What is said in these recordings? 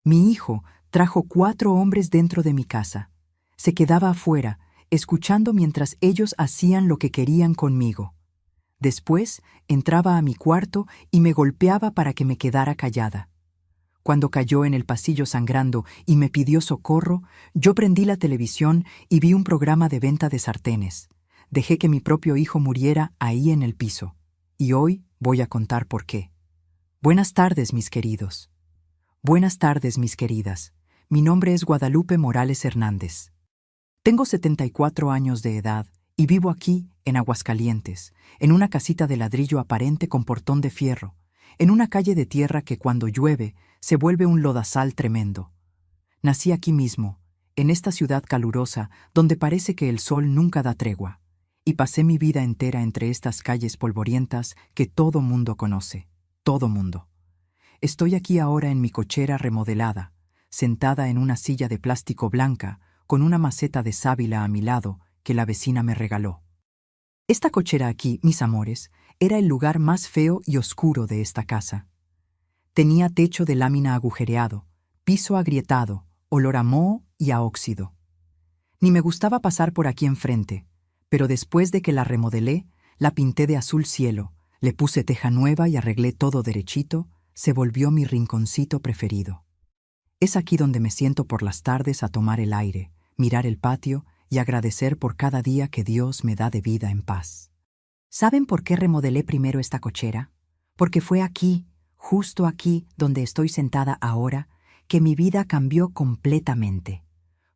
Mi hijo trajo 4 hombres dentro de mi casa. Se quedaba afuera, escuchando mientras ellos hacían lo que querían conmigo. Después entraba a mi cuarto y me golpeaba para que me quedara callada. Cuando cayó en el pasillo sangrando y me pidió socorro, yo prendí la televisión y vi un programa de venta de sartenes. Dejé que mi propio hijo muriera ahí en el piso. Y hoy voy a contar por qué. Buenas tardes, mis queridos. Buenas tardes, mis queridas. Mi nombre es Guadalupe Morales Hernández. Tengo 74 años de edad y vivo aquí, en Aguascalientes, en una casita de ladrillo aparente con portón de fierro, en una calle de tierra que cuando llueve se vuelve un lodazal tremendo. Nací aquí mismo, en esta ciudad calurosa donde parece que el sol nunca da tregua, y pasé mi vida entera entre estas calles polvorientas que todo mundo conoce, todo mundo. Estoy aquí ahora en mi cochera remodelada, sentada en una silla de plástico blanca, con una maceta de sábila a mi lado que la vecina me regaló. Esta cochera aquí, mis amores, era el lugar más feo y oscuro de esta casa. Tenía techo de lámina agujereado, piso agrietado, olor a moho y a óxido. Ni me gustaba pasar por aquí enfrente, pero después de que la remodelé, la pinté de azul cielo, le puse teja nueva y arreglé todo derechito, se volvió mi rinconcito preferido. Es aquí donde me siento por las tardes a tomar el aire, mirar el patio y agradecer por cada día que Dios me da de vida en paz. ¿Saben por qué remodelé primero esta cochera? Porque fue aquí, justo aquí donde estoy sentada ahora, que mi vida cambió completamente.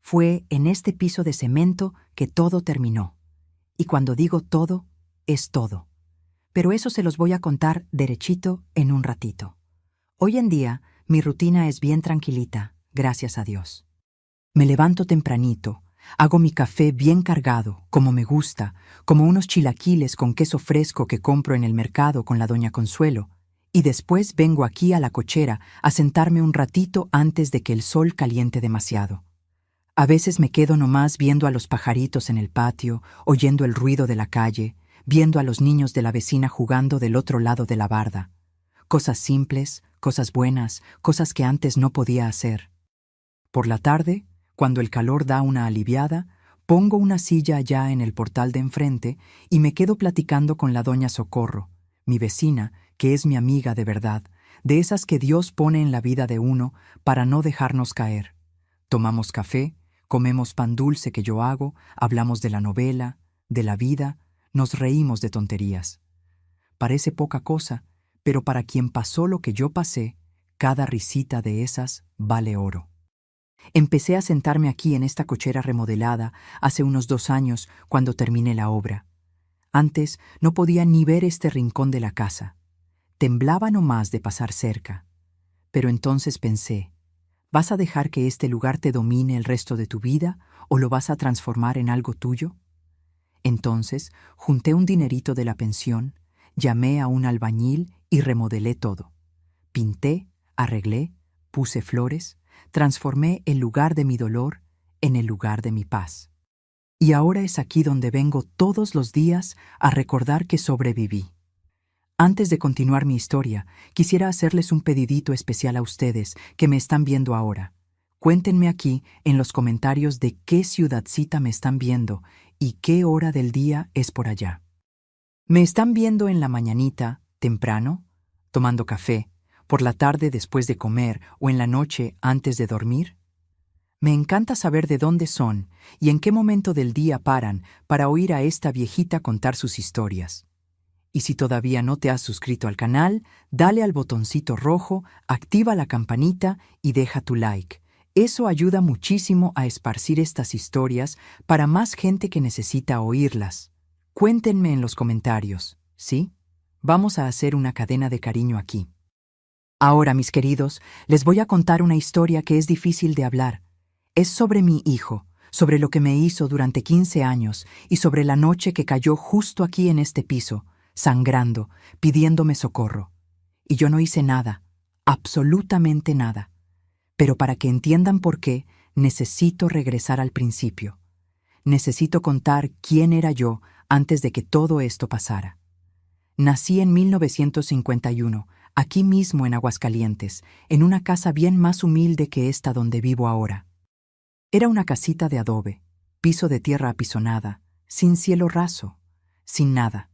Fue en este piso de cemento que todo terminó. Y cuando digo todo, es todo. Pero eso se los voy a contar derechito en un ratito. Hoy en día, mi rutina es bien tranquilita, gracias a Dios. Me levanto tempranito, hago mi café bien cargado, como me gusta, como unos chilaquiles con queso fresco que compro en el mercado con la doña Consuelo, y después vengo aquí a la cochera a sentarme un ratito antes de que el sol caliente demasiado. A veces me quedo nomás viendo a los pajaritos en el patio, oyendo el ruido de la calle, viendo a los niños de la vecina jugando del otro lado de la barda. Cosas simples, cosas buenas, cosas que antes no podía hacer. Por la tarde, cuando el calor da una aliviada, pongo una silla allá en el portal de enfrente y me quedo platicando con la doña Socorro, mi vecina, que es mi amiga de verdad, de esas que Dios pone en la vida de uno para no dejarnos caer. Tomamos café, comemos pan dulce que yo hago, hablamos de la novela, de la vida, nos reímos de tonterías. Parece poca cosa, pero para quien pasó lo que yo pasé, cada risita de esas vale oro. Empecé a sentarme aquí en esta cochera remodelada hace unos 2 años cuando terminé la obra. Antes no podía ni ver este rincón de la casa. Temblaba nomás de pasar cerca. Pero entonces pensé, ¿vas a dejar que este lugar te domine el resto de tu vida o lo vas a transformar en algo tuyo? Entonces junté un dinerito de la pensión, llamé a un albañil y remodelé todo. Pinté, arreglé, puse flores, transformé el lugar de mi dolor en el lugar de mi paz. Y ahora es aquí donde vengo todos los días a recordar que sobreviví. Antes de continuar mi historia, quisiera hacerles un pedidito especial a ustedes que me están viendo ahora. Cuéntenme aquí en los comentarios de qué ciudadcita me están viendo y qué hora del día es por allá. ¿Me están viendo en la mañanita, temprano, tomando café, por la tarde después de comer o en la noche antes de dormir? Me encanta saber de dónde son y en qué momento del día paran para oír a esta viejita contar sus historias. Y si todavía no te has suscrito al canal, dale al botoncito rojo, activa la campanita y deja tu like. Eso ayuda muchísimo a esparcir estas historias para más gente que necesita oírlas. Cuéntenme en los comentarios, ¿sí? Vamos a hacer una cadena de cariño aquí. Ahora, mis queridos, les voy a contar una historia que es difícil de hablar. Es sobre mi hijo, sobre lo que me hizo durante 15 años y sobre la noche que cayó justo aquí en este piso, sangrando, pidiéndome socorro. Y yo no hice nada, absolutamente nada. Pero para que entiendan por qué, necesito regresar al principio. Necesito contar quién era yo antes de que todo esto pasara. Nací en 1951, aquí mismo en Aguascalientes, en una casa bien más humilde que esta donde vivo ahora. Era una casita de adobe, piso de tierra apisonada, sin cielo raso, sin nada.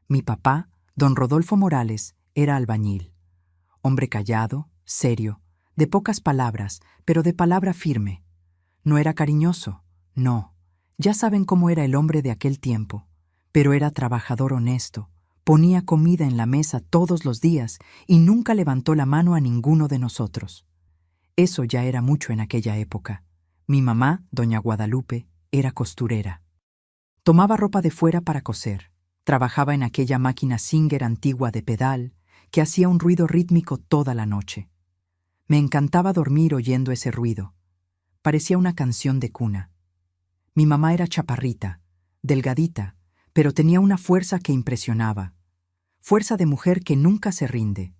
Mi papá, don Rodolfo Morales, era albañil. Hombre callado, serio, de pocas palabras, pero de palabra firme. No era cariñoso, no. Ya saben cómo era el hombre de aquel tiempo. Pero era trabajador honesto, ponía comida en la mesa todos los días y nunca levantó la mano a ninguno de nosotros. Eso ya era mucho en aquella época. Mi mamá, doña Guadalupe, era costurera. Tomaba ropa de fuera para coser. Trabajaba en aquella máquina Singer antigua de pedal que hacía un ruido rítmico toda la noche. Me encantaba dormir oyendo ese ruido. Parecía una canción de cuna. Mi mamá era chaparrita, delgadita, pero tenía una fuerza que impresionaba. Fuerza de mujer que nunca se rinde.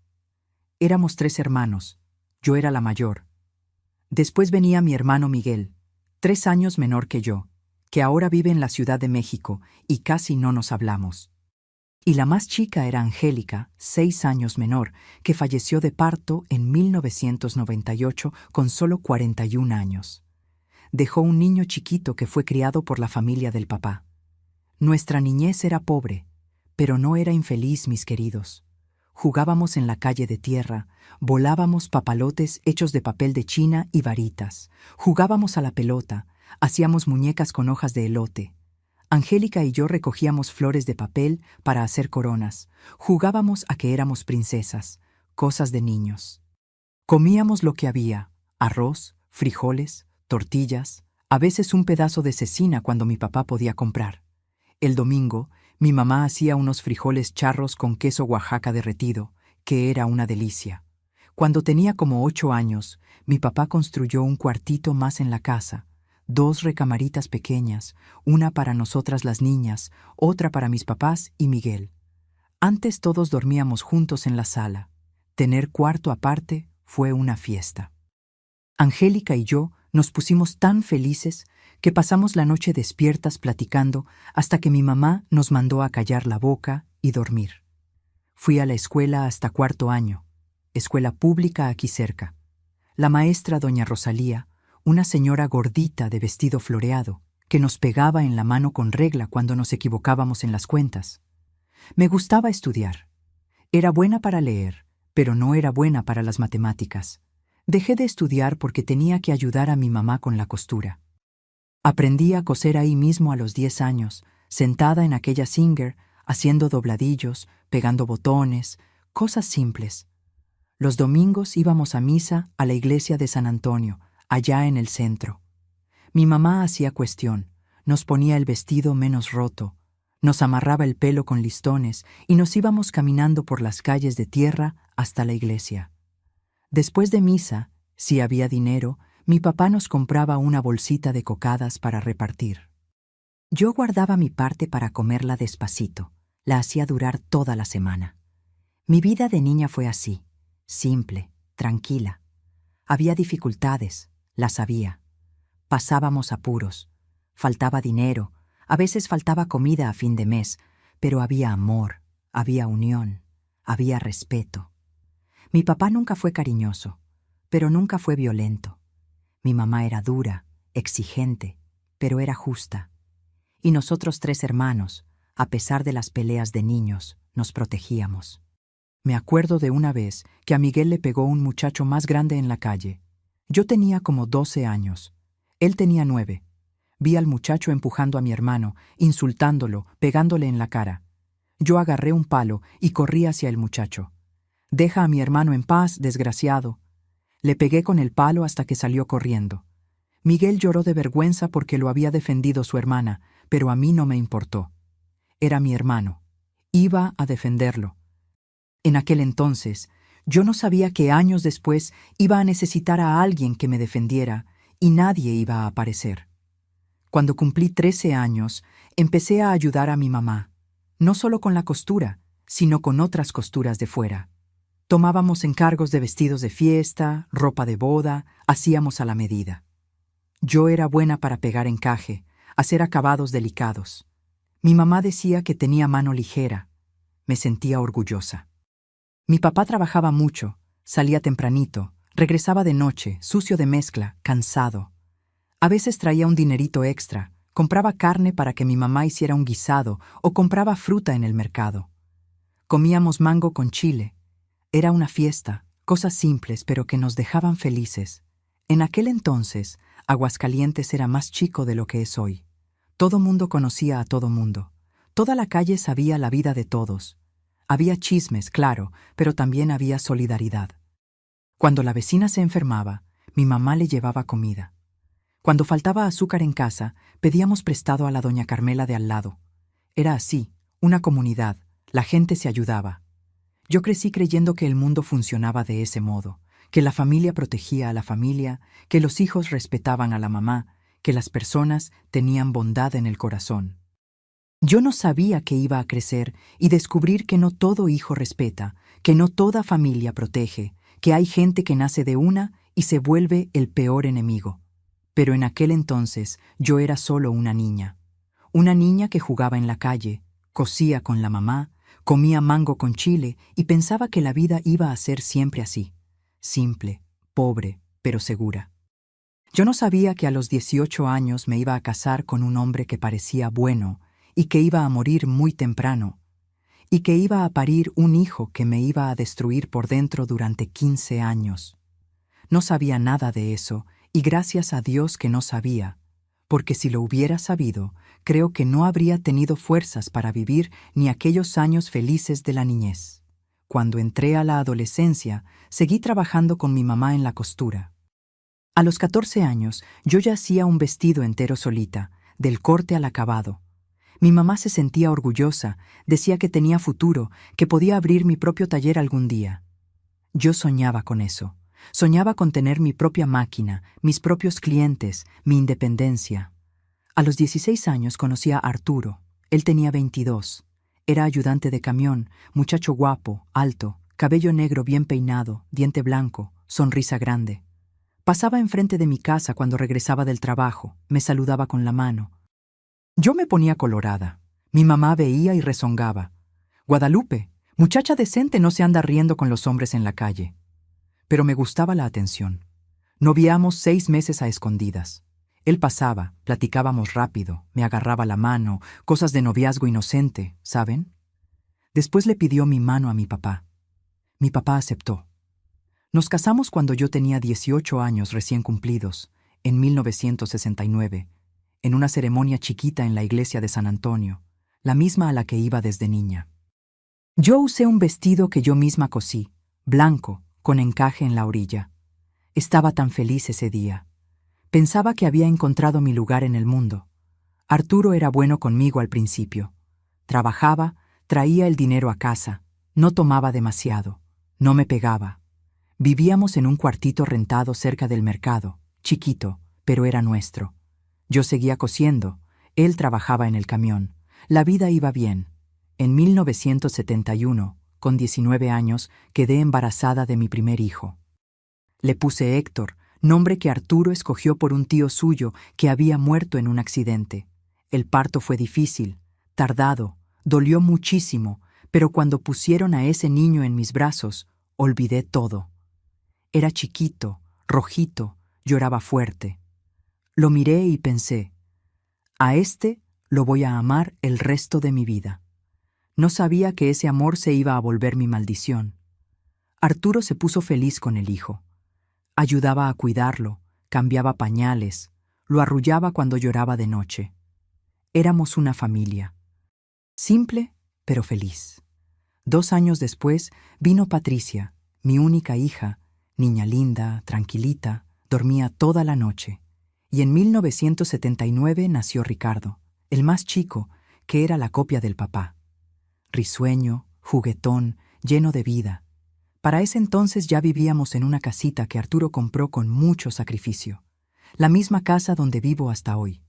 Éramos 3 hermanos. Yo era la mayor. Después venía mi hermano Miguel, 3 años menor que yo, que ahora vive en la Ciudad de México y casi no nos hablamos. Y la más chica era Angélica, 6 años menor, que falleció de parto en 1998 con solo 41 años. Dejó un niño chiquito que fue criado por la familia del papá. Nuestra niñez era pobre, pero no era infeliz, mis queridos. Jugábamos en la calle de tierra, volábamos papalotes hechos de papel de China y varitas, jugábamos a la pelota, hacíamos muñecas con hojas de elote. Angélica y yo recogíamos flores de papel para hacer coronas, jugábamos a que éramos princesas, cosas de niños. Comíamos lo que había, arroz, frijoles, tortillas, a veces un pedazo de cecina cuando mi papá podía comprar. El domingo, mi mamá hacía unos frijoles charros con queso Oaxaca derretido, que era una delicia. Cuando tenía como 8 años, mi papá construyó un cuartito más en la casa, 2 recamaritas pequeñas, una para nosotras las niñas, otra para mis papás y Miguel. Antes todos dormíamos juntos en la sala. Tener cuarto aparte fue una fiesta. Angélica y yo nos pusimos tan felices que pasamos la noche despiertas platicando hasta que mi mamá nos mandó a callar la boca y dormir. Fui a la escuela hasta 4º año, escuela pública aquí cerca. La maestra doña Rosalía, una señora gordita de vestido floreado, que nos pegaba en la mano con regla cuando nos equivocábamos en las cuentas. Me gustaba estudiar. Era buena para leer, pero no era buena para las matemáticas. Dejé de estudiar porque tenía que ayudar a mi mamá con la costura. Aprendí a coser ahí mismo a los 10 años, sentada en aquella Singer, haciendo dobladillos, pegando botones, cosas simples. Los domingos íbamos a misa a la iglesia de San Antonio, allá en el centro. Mi mamá hacía cuestión, nos ponía el vestido menos roto, nos amarraba el pelo con listones y nos íbamos caminando por las calles de tierra hasta la iglesia. Después de misa, si había dinero, mi papá nos compraba una bolsita de cocadas para repartir. Yo guardaba mi parte para comerla despacito, la hacía durar toda la semana. Mi vida de niña fue así, simple, tranquila. Había dificultades, las había. Pasábamos apuros, faltaba dinero, a veces faltaba comida a fin de mes, pero había amor, había unión, había respeto. Mi papá nunca fue cariñoso, pero nunca fue violento. Mi mamá era dura, exigente, pero era justa. Y nosotros 3 hermanos, a pesar de las peleas de niños, nos protegíamos. Me acuerdo de una vez que a Miguel le pegó un muchacho más grande en la calle. Yo tenía como 12 años. Él tenía 9. Vi al muchacho empujando a mi hermano, insultándolo, pegándole en la cara. Yo agarré un palo y corrí hacia el muchacho. «Deja a mi hermano en paz, desgraciado». Le pegué con el palo hasta que salió corriendo. Miguel lloró de vergüenza porque lo había defendido su hermana, pero a mí no me importó. Era mi hermano. Iba a defenderlo. En aquel entonces, yo no sabía que años después iba a necesitar a alguien que me defendiera y nadie iba a aparecer. Cuando cumplí 13 años, empecé a ayudar a mi mamá, no solo con la costura, sino con otras costuras de fuera. Tomábamos encargos de vestidos de fiesta, ropa de boda, hacíamos a la medida. Yo era buena para pegar encaje, hacer acabados delicados. Mi mamá decía que tenía mano ligera. Me sentía orgullosa. Mi papá trabajaba mucho, salía tempranito, regresaba de noche, sucio de mezcla, cansado. A veces traía un dinerito extra, compraba carne para que mi mamá hiciera un guisado o compraba fruta en el mercado. Comíamos mango con chile. Era una fiesta, cosas simples pero que nos dejaban felices. En aquel entonces, Aguascalientes era más chico de lo que es hoy. Todo mundo conocía a todo mundo. Toda la calle sabía la vida de todos. Había chismes, claro, pero también había solidaridad. Cuando la vecina se enfermaba, mi mamá le llevaba comida. Cuando faltaba azúcar en casa, pedíamos prestado a la doña Carmela de al lado. Era así, una comunidad, la gente se ayudaba. Yo crecí creyendo que el mundo funcionaba de ese modo, que la familia protegía a la familia, que los hijos respetaban a la mamá, que las personas tenían bondad en el corazón. Yo no sabía que iba a crecer y descubrir que no todo hijo respeta, que no toda familia protege, que hay gente que nace de una y se vuelve el peor enemigo. Pero en aquel entonces yo era solo una niña que jugaba en la calle, cosía con la mamá, comía mango con chile y pensaba que la vida iba a ser siempre así, simple, pobre, pero segura. Yo no sabía que a los 18 años me iba a casar con un hombre que parecía bueno y que iba a morir muy temprano, y que iba a parir un hijo que me iba a destruir por dentro durante 15 años. No sabía nada de eso, y gracias a Dios que no sabía, porque si lo hubiera sabido, creo que no habría tenido fuerzas para vivir ni aquellos años felices de la niñez. Cuando entré a la adolescencia, seguí trabajando con mi mamá en la costura. A los 14 años, yo ya hacía un vestido entero solita, del corte al acabado. Mi mamá se sentía orgullosa, decía que tenía futuro, que podía abrir mi propio taller algún día. Yo soñaba con eso. Soñaba con tener mi propia máquina, mis propios clientes, mi independencia. A los 16 años conocí a Arturo. Él tenía 22. Era ayudante de camión, muchacho guapo, alto, cabello negro bien peinado, diente blanco, sonrisa grande. Pasaba enfrente de mi casa cuando regresaba del trabajo, me saludaba con la mano. Yo me ponía colorada. Mi mamá veía y rezongaba. Guadalupe, muchacha decente, no se anda riendo con los hombres en la calle. Pero me gustaba la atención. Noviamos 6 meses a escondidas. Él pasaba, platicábamos rápido, me agarraba la mano, cosas de noviazgo inocente, ¿saben? Después le pidió mi mano a mi papá. Mi papá aceptó. Nos casamos cuando yo tenía 18 años recién cumplidos, en 1969, en una ceremonia chiquita en la iglesia de San Antonio, la misma a la que iba desde niña. Yo usé un vestido que yo misma cosí, blanco, con encaje en la orilla. Estaba tan feliz ese día. Pensaba que había encontrado mi lugar en el mundo. Arturo era bueno conmigo al principio. Trabajaba, traía el dinero a casa, no tomaba demasiado, no me pegaba. Vivíamos en un cuartito rentado cerca del mercado, chiquito, pero era nuestro. Yo seguía cosiendo, él trabajaba en el camión. La vida iba bien. En 1971, con 19 años, quedé embarazada de mi primer hijo. Le puse Héctor, nombre que Arturo escogió por un tío suyo que había muerto en un accidente. El parto fue difícil, tardado, dolió muchísimo, pero cuando pusieron a ese niño en mis brazos, olvidé todo. Era chiquito, rojito, lloraba fuerte. Lo miré y pensé, a este lo voy a amar el resto de mi vida. No sabía que ese amor se iba a volver mi maldición. Arturo se puso feliz con el hijo. Ayudaba a cuidarlo, cambiaba pañales, lo arrullaba cuando lloraba de noche. Éramos una familia. Simple, pero feliz. 2 años después vino Patricia, mi única hija, niña linda, tranquilita, dormía toda la noche. Y en 1979 nació Ricardo, el más chico, que era la copia del papá. Risueño, juguetón, lleno de vida. Para ese entonces ya vivíamos en una casita que Arturo compró con mucho sacrificio. La misma casa donde vivo hasta hoy.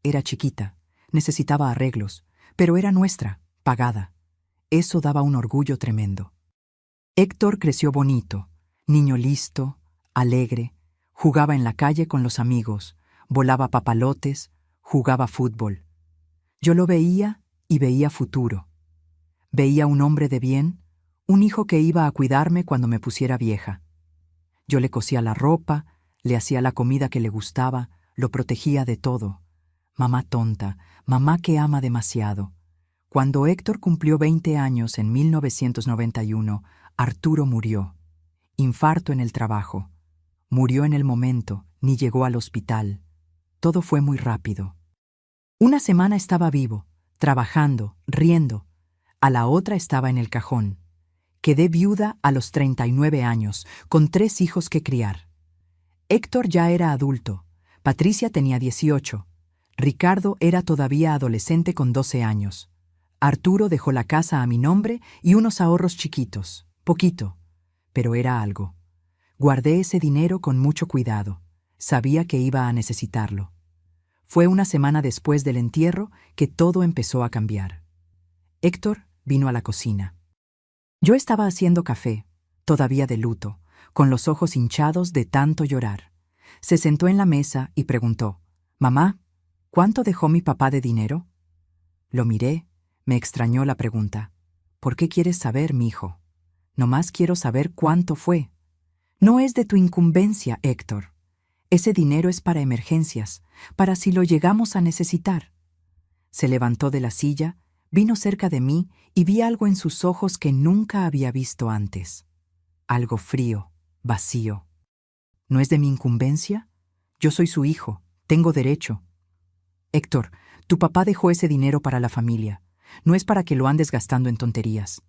Era chiquita, necesitaba arreglos, pero era nuestra, pagada. Eso daba un orgullo tremendo. Héctor creció bonito, niño listo, alegre, jugaba en la calle con los amigos, volaba papalotes, jugaba fútbol. Yo lo veía y veía futuro. Veía un hombre de bien, un hijo que iba a cuidarme cuando me pusiera vieja. Yo le cosía la ropa, le hacía la comida que le gustaba, lo protegía de todo. Mamá tonta, mamá que ama demasiado. Cuando Héctor cumplió 20 años en 1991, Arturo murió. Infarto en el trabajo. Murió en el momento, ni llegó al hospital. Todo fue muy rápido. Una semana estaba vivo, trabajando, riendo. A la otra estaba en el cajón. Quedé viuda a los 39 años, con 3 hijos que criar. Héctor ya era adulto, Patricia tenía 18, Ricardo era todavía adolescente con 12 años. Arturo dejó la casa a mi nombre y unos ahorros chiquitos, poquito, pero era algo. Guardé ese dinero con mucho cuidado, sabía que iba a necesitarlo. Fue una semana después del entierro que todo empezó a cambiar. Héctor vino a la cocina. Yo estaba haciendo café, todavía de luto, con los ojos hinchados de tanto llorar. Se sentó en la mesa y preguntó, «Mamá, ¿cuánto dejó mi papá de dinero?» Lo miré, me extrañó la pregunta. «¿Por qué quieres saber, mijo? Nomás quiero saber cuánto fue». «No es de tu incumbencia, Héctor. Ese dinero es para emergencias, para si lo llegamos a necesitar». Se levantó de la silla, vino cerca de mí y vi algo en sus ojos que nunca había visto antes. Algo frío, vacío. ¿No es de mi incumbencia? Yo soy su hijo, tengo derecho. Héctor, tu papá dejó ese dinero para la familia. No es para que lo andes gastando en tonterías.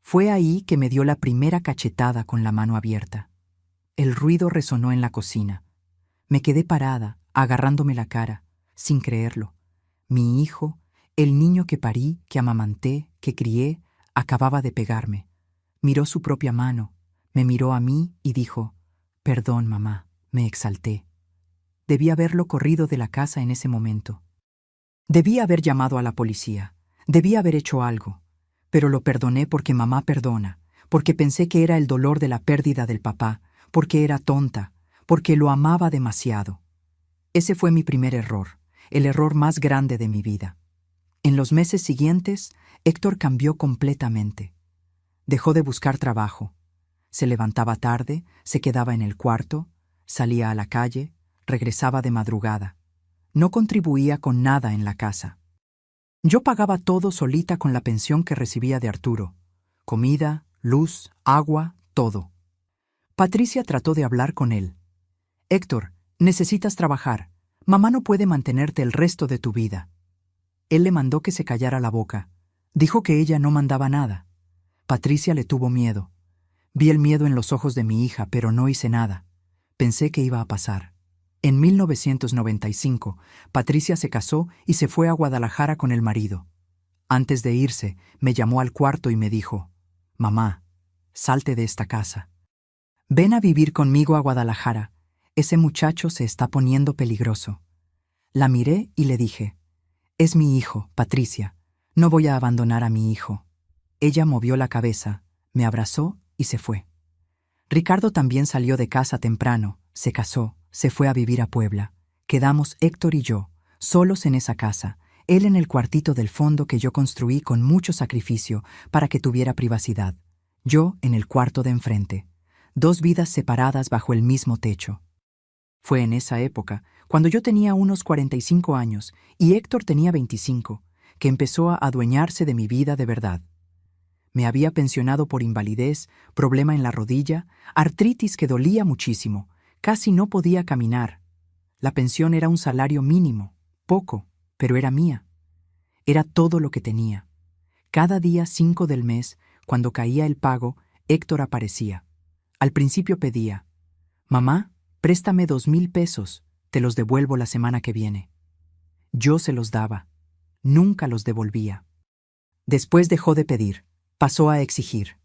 Fue ahí que me dio la primera cachetada con la mano abierta. El ruido resonó en la cocina. Me quedé parada, agarrándome la cara, sin creerlo. Mi hijo, el niño que parí, que amamanté, que crié, acababa de pegarme. Miró su propia mano, me miró a mí y dijo, «Perdón, mamá», me exalté. Debí haberlo corrido de la casa en ese momento. Debí haber llamado a la policía, debí haber hecho algo, pero lo perdoné porque mamá perdona, porque pensé que era el dolor de la pérdida del papá, porque era tonta, porque lo amaba demasiado. Ese fue mi primer error, el error más grande de mi vida. En los meses siguientes, Héctor cambió completamente. Dejó de buscar trabajo. Se levantaba tarde, se quedaba en el cuarto, salía a la calle, regresaba de madrugada. No contribuía con nada en la casa. Yo pagaba todo solita con la pensión que recibía de Arturo. Comida, luz, agua, todo. Patricia trató de hablar con él. «Héctor, necesitas trabajar. Mamá no puede mantenerte el resto de tu vida». Él le mandó que se callara la boca. Dijo que ella no mandaba nada. Patricia le tuvo miedo. Vi el miedo en los ojos de mi hija, pero no hice nada. Pensé que iba a pasar. En 1995, Patricia se casó y se fue a Guadalajara con el marido. Antes de irse, me llamó al cuarto y me dijo, «Mamá, salte de esta casa. Ven a vivir conmigo a Guadalajara. Ese muchacho se está poniendo peligroso». La miré y le dije, «Es mi hijo, Patricia. No voy a abandonar a mi hijo». Ella movió la cabeza, me abrazó y se fue. Ricardo también salió de casa temprano, se casó, se fue a vivir a Puebla. Quedamos Héctor y yo, solos en esa casa, él en el cuartito del fondo que yo construí con mucho sacrificio para que tuviera privacidad. Yo en el cuarto de enfrente. 2 vidas separadas bajo el mismo techo. Fue en esa época, cuando yo tenía unos 45 años y Héctor tenía 25, que empezó a adueñarse de mi vida de verdad. Me había pensionado por invalidez, problema en la rodilla, artritis que dolía muchísimo, casi no podía caminar. La pensión era un salario mínimo, poco, pero era mía. Era todo lo que tenía. Cada día 5 del mes, cuando caía el pago, Héctor aparecía. Al principio pedía, «Mamá, préstame 2,000 pesos, te los devuelvo la semana que viene». Yo se los daba. Nunca los devolvía. Después dejó de pedir. Pasó a exigir.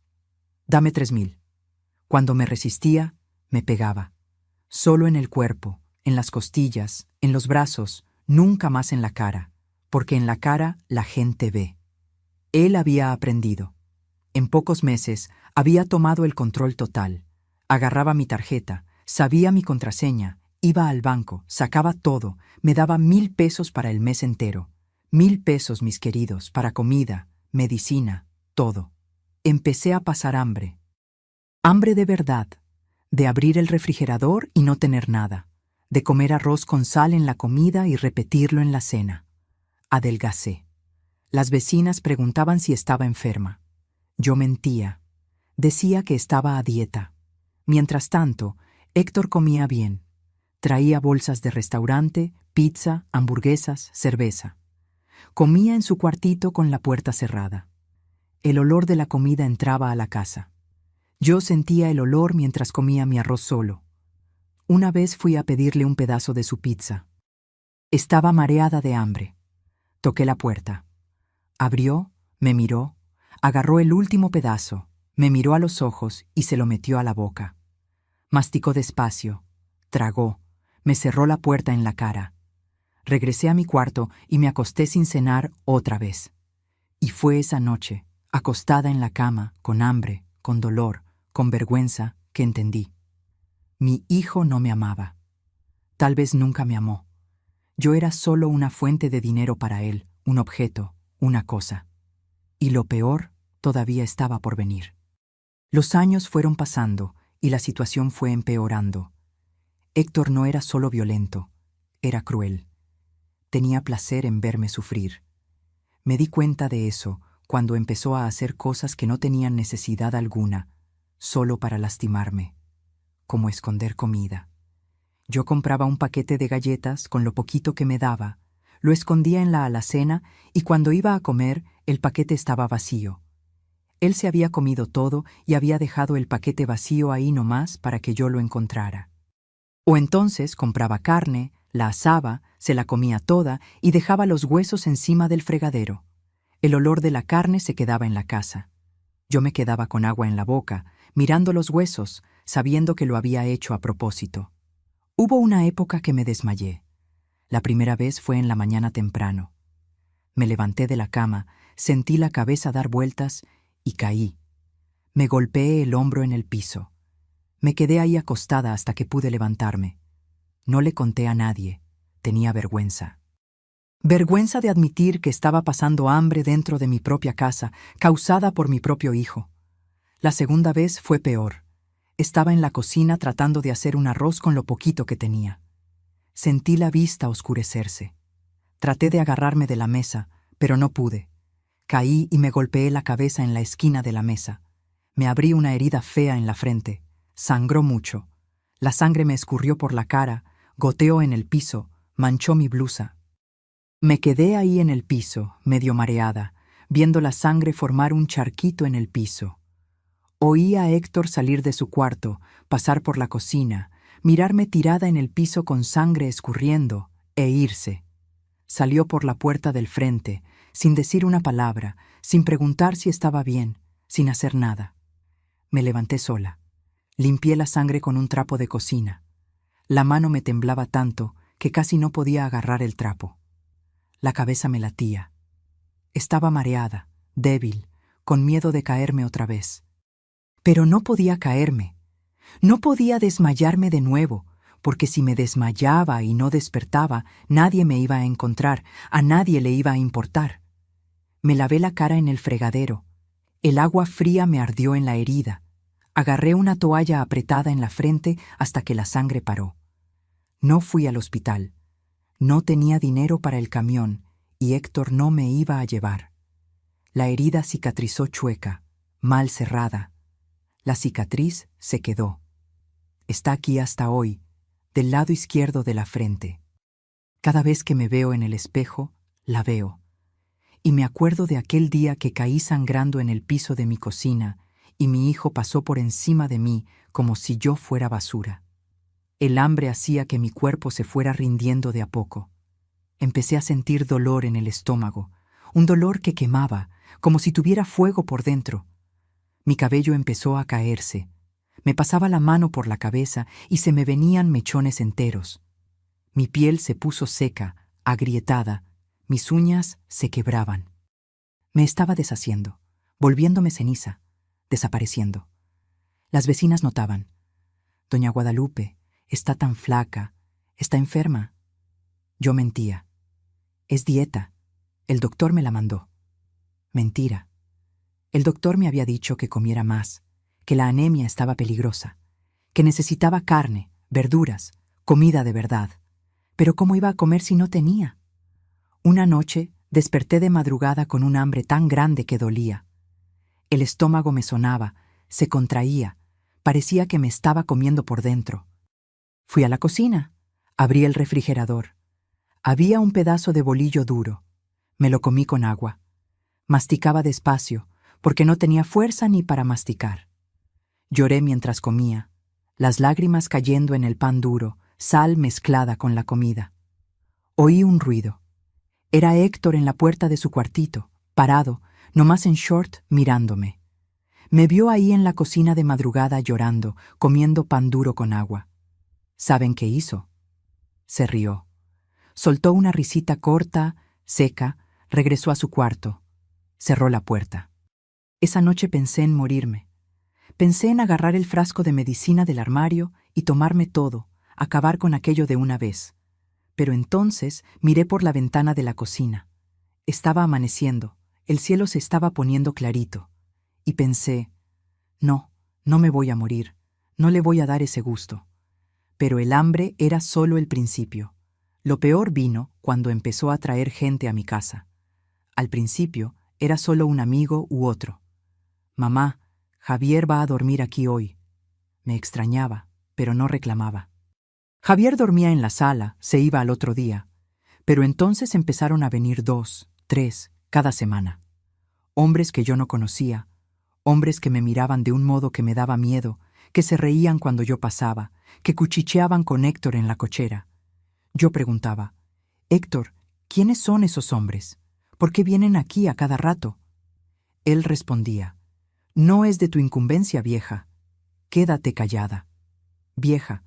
«Dame 3,000». Cuando me resistía, me pegaba. Solo en el cuerpo, en las costillas, en los brazos, nunca más en la cara, porque en la cara la gente ve. Él había aprendido. En pocos meses había tomado el control total. Agarraba mi tarjeta, sabía mi contraseña, iba al banco, sacaba todo, me daba 1,000 pesos para el mes entero. 1,000 pesos, mis queridos, para comida, medicina, todo. Empecé a pasar hambre. Hambre de verdad, de abrir el refrigerador y no tener nada, de comer arroz con sal en la comida y repetirlo en la cena. Adelgacé. Las vecinas preguntaban si estaba enferma. Yo mentía. Decía que estaba a dieta. Mientras tanto, Héctor comía bien. Traía bolsas de restaurante, pizza, hamburguesas, cerveza. Comía en su cuartito con la puerta cerrada. El olor de la comida entraba a la casa. Yo sentía el olor mientras comía mi arroz solo. Una vez fui a pedirle un pedazo de su pizza. Estaba mareada de hambre. Toqué la puerta. Abrió, me miró, agarró el último pedazo, me miró a los ojos y se lo metió a la boca. Masticó despacio, tragó, me cerró la puerta en la cara. Regresé a mi cuarto y me acosté sin cenar otra vez. Y fue esa noche, acostada en la cama, con hambre, con dolor, con vergüenza, que entendí. Mi hijo no me amaba. Tal vez nunca me amó. Yo era solo una fuente de dinero para él, un objeto, una cosa. Y lo peor todavía estaba por venir. Los años fueron pasando y la situación fue empeorando. Héctor no era solo violento, era cruel. Tenía placer en verme sufrir. Me di cuenta de eso cuando empezó a hacer cosas que no tenían necesidad alguna, solo para lastimarme, como esconder comida. Yo compraba un paquete de galletas con lo poquito que me daba, lo escondía en la alacena y cuando iba a comer, el paquete estaba vacío. Él se había comido todo y había dejado el paquete vacío ahí nomás para que yo lo encontrara. O entonces compraba carne, la asaba, se la comía toda y dejaba los huesos encima del fregadero. El olor de la carne se quedaba en la casa. Yo me quedaba con agua en la boca, mirando los huesos, sabiendo que lo había hecho a propósito. Hubo una época que me desmayé. La primera vez fue en la mañana temprano. Me levanté de la cama, sentí la cabeza dar vueltas y caí. Me golpeé el hombro en el piso. Me quedé ahí acostada hasta que pude levantarme. No le conté a nadie. Tenía vergüenza. Vergüenza de admitir que estaba pasando hambre dentro de mi propia casa, causada por mi propio hijo. La segunda vez fue peor. Estaba en la cocina tratando de hacer un arroz con lo poquito que tenía. Sentí la vista oscurecerse. Traté de agarrarme de la mesa, pero no pude. Caí y me golpeé la cabeza en la esquina de la mesa. Me abrí una herida fea en la frente. Sangró mucho. La sangre me escurrió por la cara, goteó en el piso, manchó mi blusa. Me quedé ahí en el piso, medio mareada, viendo la sangre formar un charquito en el piso. Oí a Héctor salir de su cuarto, pasar por la cocina, mirarme tirada en el piso con sangre escurriendo, e irse. Salió por la puerta del frente, sin decir una palabra, sin preguntar si estaba bien, sin hacer nada. Me levanté sola. Limpié la sangre con un trapo de cocina. La mano me temblaba tanto que casi no podía agarrar el trapo. La cabeza me latía. Estaba mareada, débil, con miedo de caerme otra vez. Pero no podía caerme. No podía desmayarme de nuevo, porque si me desmayaba y no despertaba, nadie me iba a encontrar, a nadie le iba a importar. Me lavé la cara en el fregadero. El agua fría me ardió en la herida. Agarré una toalla apretada en la frente hasta que la sangre paró. No fui al hospital. No tenía dinero para el camión y Héctor no me iba a llevar. La herida cicatrizó chueca, mal cerrada. La cicatriz se quedó. Está aquí hasta hoy, del lado izquierdo de la frente. Cada vez que me veo en el espejo, la veo. Y me acuerdo de aquel día que caí sangrando en el piso de mi cocina y mi hijo pasó por encima de mí como si yo fuera basura. El hambre hacía que mi cuerpo se fuera rindiendo de a poco. Empecé a sentir dolor en el estómago, un dolor que quemaba, como si tuviera fuego por dentro. Mi cabello empezó a caerse. Me pasaba la mano por la cabeza y se me venían mechones enteros. Mi piel se puso seca, agrietada, mis uñas se quebraban. Me estaba deshaciendo, volviéndome ceniza, desapareciendo. Las vecinas notaban. Doña Guadalupe está tan flaca, está enferma. Yo mentía. Es dieta. El doctor me la mandó. Mentira. El doctor me había dicho que comiera más, que la anemia estaba peligrosa, que necesitaba carne, verduras, comida de verdad. Pero ¿cómo iba a comer si no tenía? Una noche desperté de madrugada con un hambre tan grande que dolía. El estómago me sonaba, se contraía, parecía que me estaba comiendo por dentro. Fui a la cocina, abrí el refrigerador. Había un pedazo de bolillo duro. Me lo comí con agua. Masticaba despacio, porque no tenía fuerza ni para masticar. Lloré mientras comía, las lágrimas cayendo en el pan duro, sal mezclada con la comida. Oí un ruido. Era Héctor en la puerta de su cuartito, parado, nomás en short, mirándome. Me vio ahí en la cocina de madrugada llorando, comiendo pan duro con agua. ¿Saben qué hizo? Se rió. Soltó una risita corta, seca, regresó a su cuarto. Cerró la puerta. Esa noche pensé en morirme. Pensé en agarrar el frasco de medicina del armario y tomarme todo, acabar con aquello de una vez. Pero entonces miré por la ventana de la cocina. Estaba amaneciendo, el cielo se estaba poniendo clarito. Y pensé, no, no me voy a morir, no le voy a dar ese gusto. Pero el hambre era solo el principio. Lo peor vino cuando empezó a traer gente a mi casa. Al principio era solo un amigo u otro. Mamá, Javier va a dormir aquí hoy. Me extrañaba, pero no reclamaba. Javier dormía en la sala, se iba al otro día. Pero entonces empezaron a venir 2, 3, cada semana. Hombres que yo no conocía, hombres que me miraban de un modo que me daba miedo, que se reían cuando yo pasaba, que cuchicheaban con Héctor en la cochera. Yo preguntaba, Héctor, ¿quiénes son esos hombres? ¿Por qué vienen aquí a cada rato? Él respondía, no es de tu incumbencia, vieja. Quédate callada. Vieja.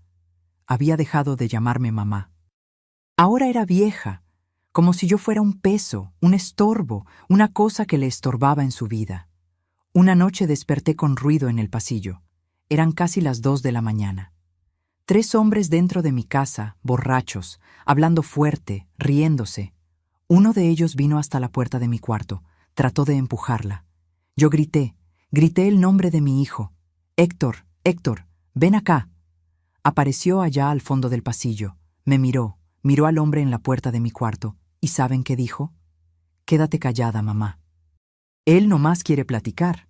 Había dejado de llamarme mamá. Ahora era vieja, como si yo fuera un peso, un estorbo, una cosa que le estorbaba en su vida. Una noche desperté con ruido en el pasillo. Eran casi las 2 de la mañana. 3 hombres dentro de mi casa, borrachos, hablando fuerte, riéndose. Uno de ellos vino hasta la puerta de mi cuarto, trató de empujarla. Yo grité el nombre de mi hijo. Héctor, Héctor, ven acá. Apareció allá al fondo del pasillo, me miró al hombre en la puerta de mi cuarto, ¿y saben qué dijo? Quédate callada, mamá. Él nomás quiere platicar.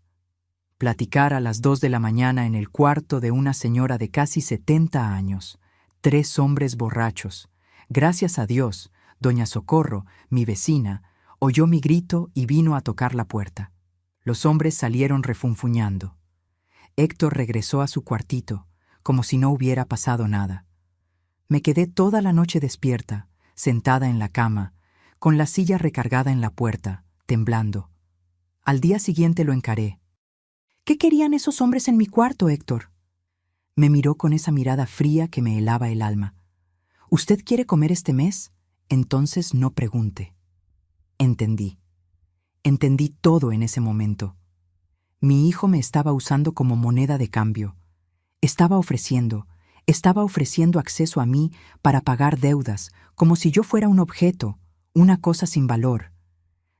Platicar a las 2 de la mañana en el cuarto de una señora de casi 70 años, 3 hombres borrachos. Gracias a Dios, doña Socorro, mi vecina, oyó mi grito y vino a tocar la puerta. Los hombres salieron refunfuñando. Héctor regresó a su cuartito, como si no hubiera pasado nada. Me quedé toda la noche despierta, sentada en la cama, con la silla recargada en la puerta, temblando. Al día siguiente lo encaré. ¿Qué querían esos hombres en mi cuarto, Héctor? Me miró con esa mirada fría que me helaba el alma. ¿Usted quiere comer este mes? Entonces no pregunte. Entendí. Entendí todo en ese momento. Mi hijo me estaba usando como moneda de cambio. Estaba ofreciendo acceso a mí para pagar deudas, como si yo fuera un objeto, una cosa sin valor.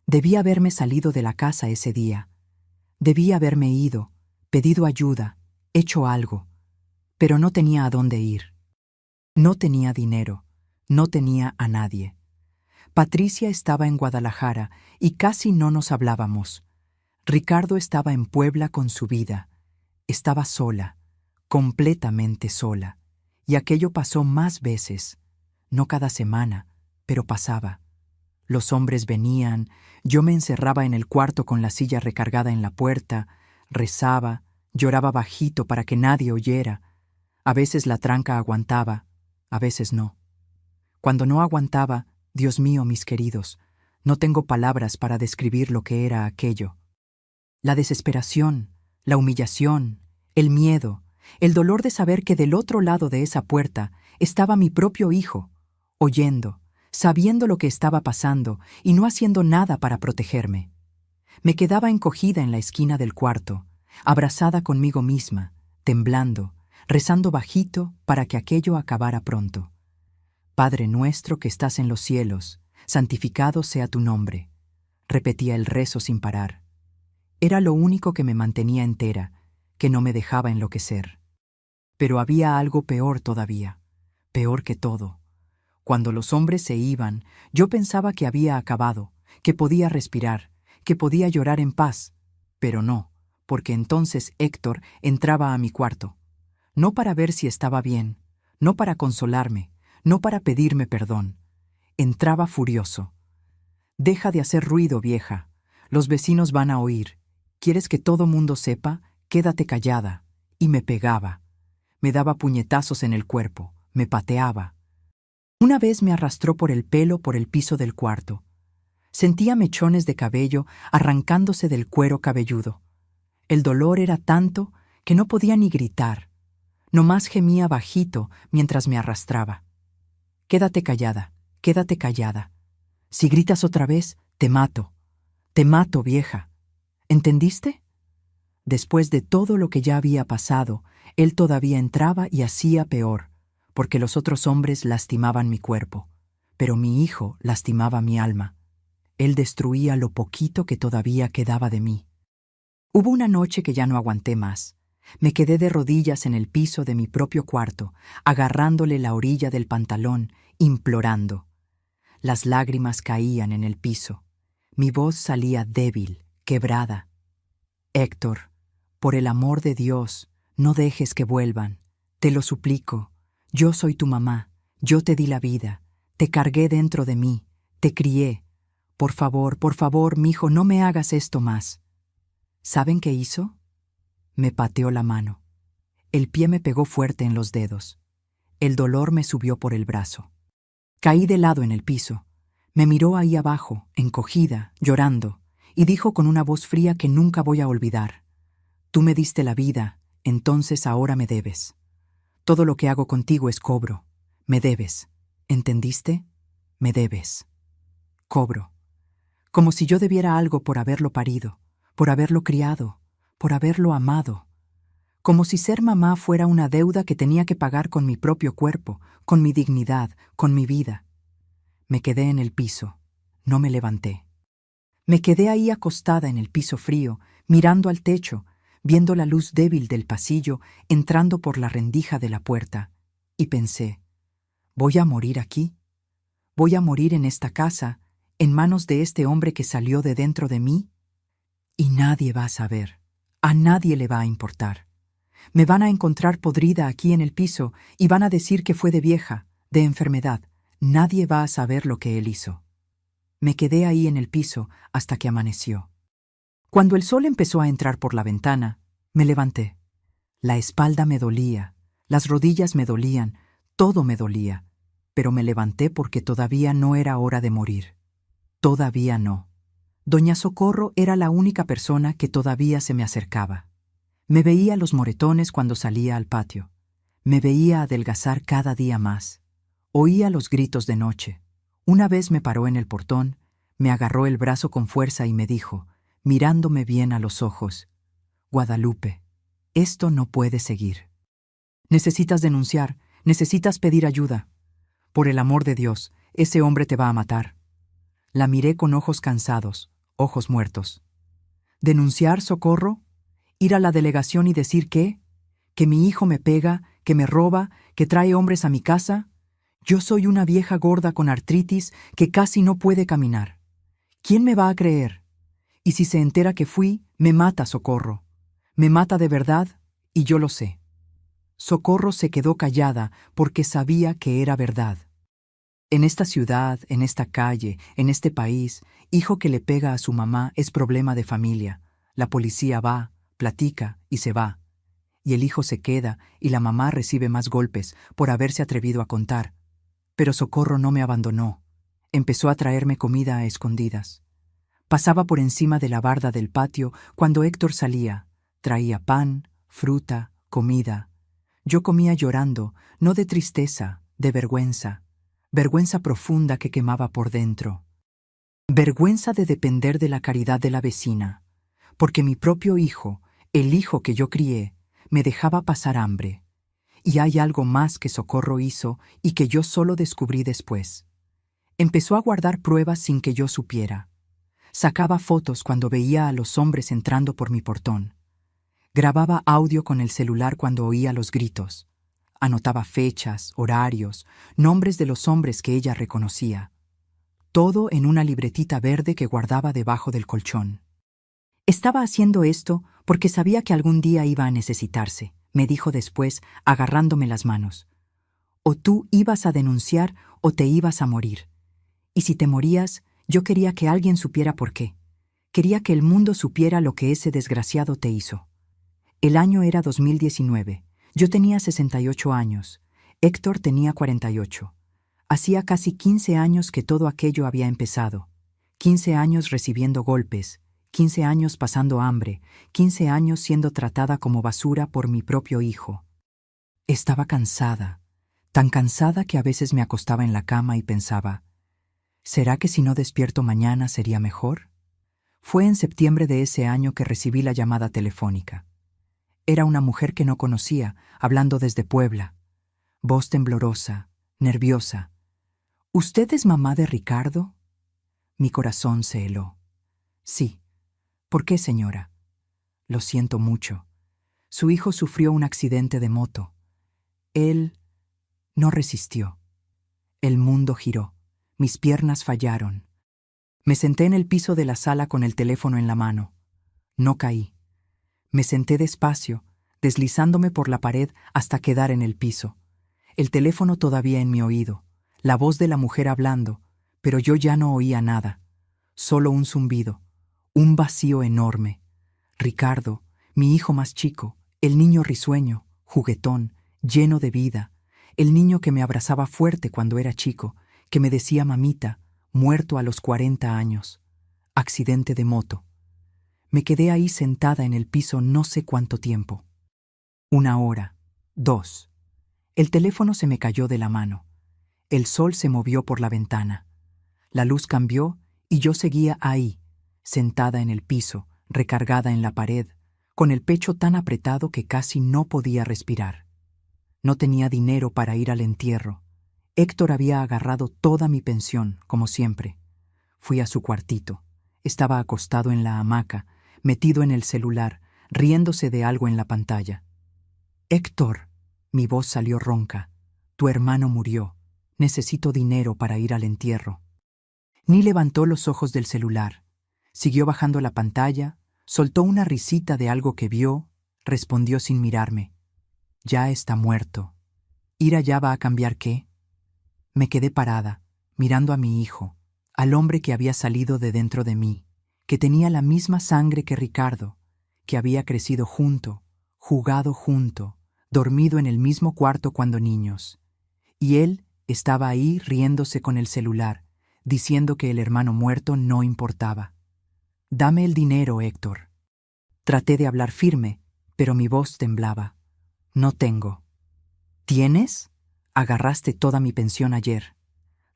Debí haberme salido de la casa ese día. Debí haberme ido, pedido ayuda, hecho algo. Pero no tenía a dónde ir. No tenía dinero, no tenía a nadie. Patricia estaba en Guadalajara y casi no nos hablábamos. Ricardo estaba en Puebla con su vida. Estaba sola, completamente sola. Y aquello pasó más veces. No cada semana, pero pasaba. Los hombres venían, yo me encerraba en el cuarto con la silla recargada en la puerta, rezaba, lloraba bajito para que nadie oyera. A veces la tranca aguantaba, a veces no. Cuando no aguantaba, Dios mío, mis queridos, no tengo palabras para describir lo que era aquello. La desesperación, la humillación, el miedo, el dolor de saber que del otro lado de esa puerta estaba mi propio hijo, oyendo, sabiendo lo que estaba pasando y no haciendo nada para protegerme. Me quedaba encogida en la esquina del cuarto, abrazada conmigo misma, temblando, rezando bajito para que aquello acabara pronto. Padre nuestro que estás en los cielos, santificado sea tu nombre. Repetía el rezo sin parar. Era lo único que me mantenía entera, que no me dejaba enloquecer. Pero había algo peor todavía, peor que todo. Cuando los hombres se iban, yo pensaba que había acabado, que podía respirar, que podía llorar en paz, pero no, porque entonces Héctor entraba a mi cuarto, no para ver si estaba bien, no para consolarme, no para pedirme perdón. Entraba furioso. «Deja de hacer ruido, vieja. Los vecinos van a oír. ¿Quieres que todo mundo sepa? Quédate callada». Y me pegaba. Me daba puñetazos en el cuerpo, me pateaba. Una vez me arrastró por el pelo por el piso del cuarto. Sentía mechones de cabello arrancándose del cuero cabelludo. El dolor era tanto que no podía ni gritar. Nomás gemía bajito mientras me arrastraba. «Quédate callada, quédate callada. Si gritas otra vez, te mato. Te mato, vieja. ¿Entendiste?» Después de todo lo que ya había pasado, él todavía entraba y hacía peor, porque los otros hombres lastimaban mi cuerpo, pero mi hijo lastimaba mi alma. Él destruía lo poquito que todavía quedaba de mí. Hubo una noche que ya no aguanté más. Me quedé de rodillas en el piso de mi propio cuarto, agarrándole la orilla del pantalón, implorando. Las lágrimas caían en el piso. Mi voz salía débil, quebrada. «Héctor, por el amor de Dios, no dejes que vuelvan. Te lo suplico. Yo soy tu mamá. Yo te di la vida. Te cargué dentro de mí. Te crié. Por favor, mijo, no me hagas esto más». ¿Saben qué hizo? Me pateó la mano. El pie me pegó fuerte en los dedos. El dolor me subió por el brazo. Caí de lado en el piso. Me miró ahí abajo, encogida, llorando, y dijo con una voz fría que nunca voy a olvidar: «Tú me diste la vida, entonces ahora me debes. Todo lo que hago contigo es cobro. Me debes. ¿Entendiste? Me debes. Cobro. Como si yo debiera algo por haberlo parido, por haberlo criado, por haberlo amado. Como si ser mamá fuera una deuda que tenía que pagar con mi propio cuerpo, con mi dignidad, con mi vida». Me quedé en el piso. No me levanté. Me quedé ahí acostada en el piso frío, mirando al techo, viendo la luz débil del pasillo entrando por la rendija de la puerta, y pensé: ¿voy a morir aquí? ¿Voy a morir en esta casa, en manos de este hombre que salió de dentro de mí? Y nadie va a saber, a nadie le va a importar. Me van a encontrar podrida aquí en el piso y van a decir que fue de vieja, de enfermedad. Nadie va a saber lo que él hizo. Me quedé ahí en el piso hasta que amaneció. Cuando el sol empezó a entrar por la ventana, me levanté. La espalda me dolía, las rodillas me dolían, todo me dolía, pero me levanté porque todavía no era hora de morir. Todavía no. Doña Socorro era la única persona que todavía se me acercaba. Me veía los moretones cuando salía al patio. Me veía adelgazar cada día más. Oía los gritos de noche. Una vez me paró en el portón, me agarró el brazo con fuerza y me dijo, mirándome bien a los ojos: «Guadalupe, esto no puede seguir. Necesitas denunciar, necesitas pedir ayuda. Por el amor de Dios, ese hombre te va a matar». La miré con ojos cansados, ojos muertos. ¿Denunciar, Socorro? ¿Ir a la delegación y decir qué? ¿Que mi hijo me pega, que me roba, que trae hombres a mi casa? Yo soy una vieja gorda con artritis que casi no puede caminar. ¿Quién me va a creer? Y si se entera que fui, me mata, Socorro. Me mata de verdad, y yo lo sé. Socorro se quedó callada porque sabía que era verdad. En esta ciudad, en esta calle, en este país, hijo que le pega a su mamá es problema de familia. La policía va, platica y se va. Y el hijo se queda y la mamá recibe más golpes por haberse atrevido a contar. Pero Socorro no me abandonó. Empezó a traerme comida a escondidas. Pasaba por encima de la barda del patio cuando Héctor salía. Traía pan, fruta, comida. Yo comía llorando, no de tristeza, de vergüenza. Vergüenza profunda que quemaba por dentro. Vergüenza de depender de la caridad de la vecina, porque mi propio hijo, el hijo que yo crié, me dejaba pasar hambre. Y hay algo más que Socorro hizo y que yo solo descubrí después. Empezó a guardar pruebas sin que yo supiera. Sacaba fotos cuando veía a los hombres entrando por mi portón. Grababa audio con el celular cuando oía los gritos. Anotaba fechas, horarios, nombres de los hombres que ella reconocía. Todo en una libretita verde que guardaba debajo del colchón. Estaba haciendo esto porque sabía que algún día iba a necesitarse, me dijo después, agarrándome las manos. O tú ibas a denunciar o te ibas a morir. Y si te morías, yo quería que alguien supiera por qué. Quería que el mundo supiera lo que ese desgraciado te hizo. El año era 2019. Yo tenía 68 años. Héctor tenía 48. Hacía casi 15 años que todo aquello había empezado. 15 años recibiendo golpes, 15 años pasando hambre, 15 años siendo tratada como basura por mi propio hijo. Estaba cansada, tan cansada que a veces me acostaba en la cama y pensaba, ¿será que si no despierto mañana sería mejor? Fue en septiembre de ese año que recibí la llamada telefónica. Era una mujer que no conocía, hablando desde Puebla. Voz temblorosa, nerviosa. ¿Usted es mamá de Ricardo? Mi corazón se heló. Sí. ¿Por qué, señora? Lo siento mucho. Su hijo sufrió un accidente de moto. Él no resistió. El mundo giró. Mis piernas fallaron. Me senté en el piso de la sala con el teléfono en la mano. No caí. Me senté despacio, deslizándome por la pared hasta quedar en el piso. El teléfono todavía en mi oído, la voz de la mujer hablando, pero yo ya no oía nada. Solo un zumbido, un vacío enorme. Ricardo, mi hijo más chico, el niño risueño, juguetón, lleno de vida, el niño que me abrazaba fuerte cuando era chico, que me decía mamita, muerto a los 40 años. Accidente de moto. Me quedé ahí sentada en el piso no sé cuánto tiempo. 1 hora, 2. El teléfono se me cayó de la mano. El sol se movió por la ventana. La luz cambió y yo seguía ahí, sentada en el piso, recargada en la pared, con el pecho tan apretado que casi no podía respirar. No tenía dinero para ir al entierro. Héctor había agarrado toda mi pensión, como siempre. Fui a su cuartito. Estaba acostado en la hamaca, metido en el celular, riéndose de algo en la pantalla. Héctor, mi voz salió ronca. Tu hermano murió. Necesito dinero para ir al entierro. Ni levantó los ojos del celular. Siguió bajando la pantalla, soltó una risita de algo que vio, respondió sin mirarme. Ya está muerto. ¿Ir allá va a cambiar qué? Me quedé parada, mirando a mi hijo, al hombre que había salido de dentro de mí, que tenía la misma sangre que Ricardo, que había crecido junto, jugado junto, dormido en el mismo cuarto cuando niños. Y él estaba ahí riéndose con el celular, diciendo que el hermano muerto no importaba. Dame el dinero, Héctor. Traté de hablar firme, pero mi voz temblaba. No tengo. ¿Tienes? Agarraste toda mi pensión ayer.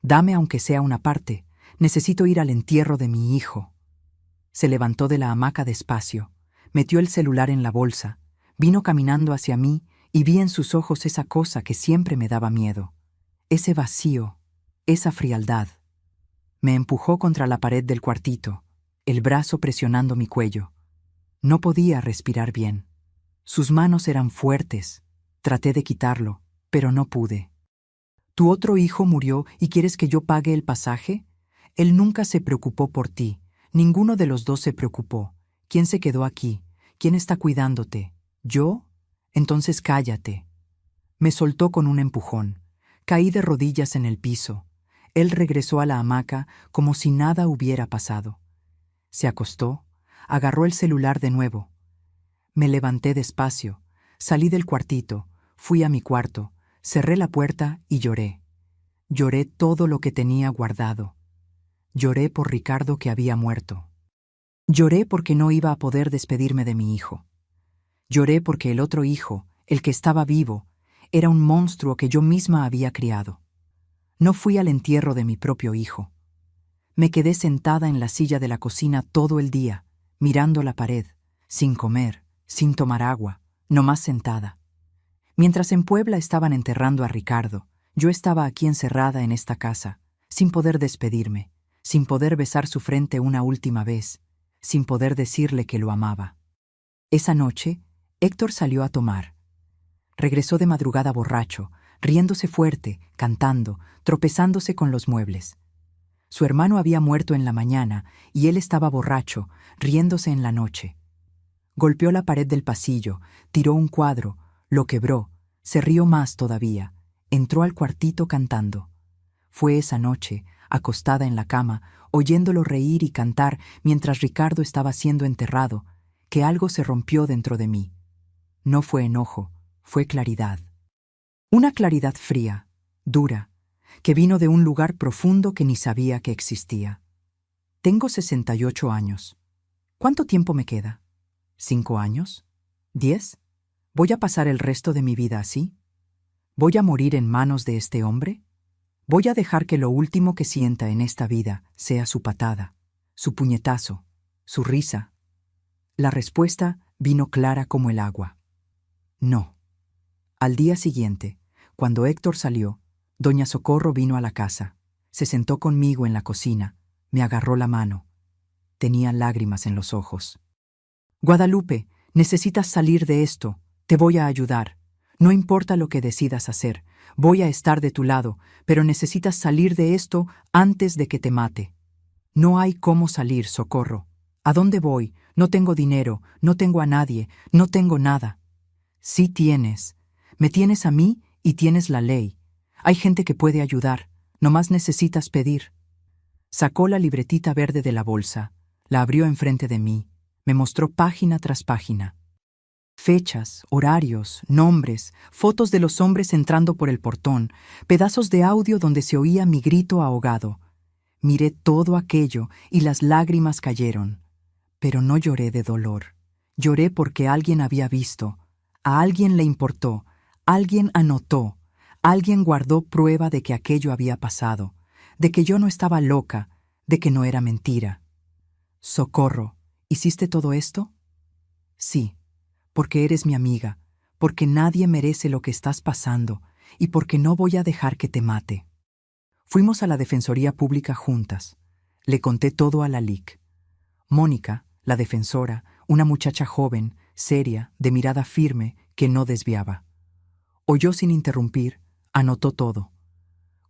Dame aunque sea una parte. Necesito ir al entierro de mi hijo. Se levantó de la hamaca despacio, metió el celular en la bolsa, vino caminando hacia mí y vi en sus ojos esa cosa que siempre me daba miedo. Ese vacío, esa frialdad. Me empujó contra la pared del cuartito, el brazo presionando mi cuello. No podía respirar bien. Sus manos eran fuertes. Traté de quitarlo, pero no pude. ¿Tu otro hijo murió y quieres que yo pague el pasaje? Él nunca se preocupó por ti. Ninguno de los dos se preocupó. ¿Quién se quedó aquí? ¿Quién está cuidándote? ¿Yo? Entonces cállate. Me soltó con un empujón. Caí de rodillas en el piso. Él regresó a la hamaca como si nada hubiera pasado. Se acostó, agarró el celular de nuevo. Me levanté despacio, salí del cuartito, fui a mi cuarto, cerré la puerta y lloré. Lloré todo lo que tenía guardado. Lloré por Ricardo que había muerto. Lloré porque no iba a poder despedirme de mi hijo. Lloré porque el otro hijo, el que estaba vivo, era un monstruo que yo misma había criado. No fui al entierro de mi propio hijo. Me quedé sentada en la silla de la cocina todo el día, mirando la pared, sin comer, sin tomar agua, nomás sentada. Mientras en Puebla estaban enterrando a Ricardo, yo estaba aquí encerrada en esta casa, sin poder despedirme, sin poder besar su frente una última vez, sin poder decirle que lo amaba. Esa noche, Héctor salió a tomar. Regresó de madrugada borracho, riéndose fuerte, cantando, tropezándose con los muebles. Su hermano había muerto en la mañana y él estaba borracho, riéndose en la noche. Golpeó la pared del pasillo, tiró un cuadro, lo quebró, se rió más todavía, entró al cuartito cantando. Fue esa noche, acostada en la cama, oyéndolo reír y cantar mientras Ricardo estaba siendo enterrado, que algo se rompió dentro de mí. No fue enojo, fue claridad. Una claridad fría, dura, que vino de un lugar profundo que ni sabía que existía. Tengo 68 años. ¿Cuánto tiempo me queda? ¿5 años? ¿10? ¿Voy a pasar el resto de mi vida así? ¿Voy a morir en manos de este hombre? ¿Voy a dejar que lo último que sienta en esta vida sea su patada, su puñetazo, su risa? La respuesta vino clara como el agua. No. Al día siguiente, cuando Héctor salió, doña Socorro vino a la casa, se sentó conmigo en la cocina, me agarró la mano. Tenía lágrimas en los ojos. Guadalupe, necesitas salir de esto, te voy a ayudar. No importa lo que decidas hacer, voy a estar de tu lado, pero necesitas salir de esto antes de que te mate. No hay cómo salir, Socorro. ¿A dónde voy? No tengo dinero, no tengo a nadie, no tengo nada. Sí tienes. Me tienes a mí y tienes la ley. Hay gente que puede ayudar, nomás necesitas pedir. Sacó la libretita verde de la bolsa, la abrió enfrente de mí, me mostró página tras página. Fechas, horarios, nombres, fotos de los hombres entrando por el portón, pedazos de audio donde se oía mi grito ahogado. Miré todo aquello y las lágrimas cayeron. Pero no lloré de dolor. Lloré porque alguien había visto, a alguien le importó, alguien anotó, alguien guardó prueba de que aquello había pasado, de que yo no estaba loca, de que no era mentira. Socorro, ¿hiciste todo esto? Sí, porque eres mi amiga, porque nadie merece lo que estás pasando y porque no voy a dejar que te mate. Fuimos a la Defensoría Pública juntas. Le conté todo a la LIC. Mónica, la defensora, una muchacha joven, seria, de mirada firme, que no desviaba. Oyó sin interrumpir, anotó todo.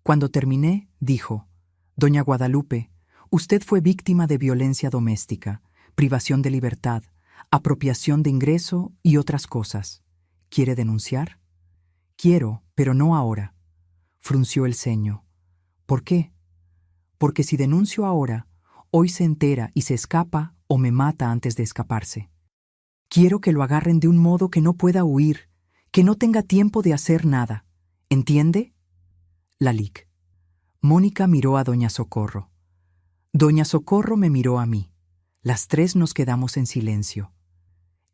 Cuando terminé, dijo: «Doña Guadalupe, usted fue víctima de violencia doméstica, privación de libertad, apropiación de ingreso y otras cosas. ¿Quiere denunciar?» «Quiero, pero no ahora». Frunció el ceño. «¿Por qué?» «Porque si denuncio ahora, hoy se entera y se escapa o me mata antes de escaparse. Quiero que lo agarren de un modo que no pueda huir, que no tenga tiempo de hacer nada. ¿Entiende?» La LIC. Mónica miró a doña Socorro. Doña Socorro me miró a mí. Las tres nos quedamos en silencio.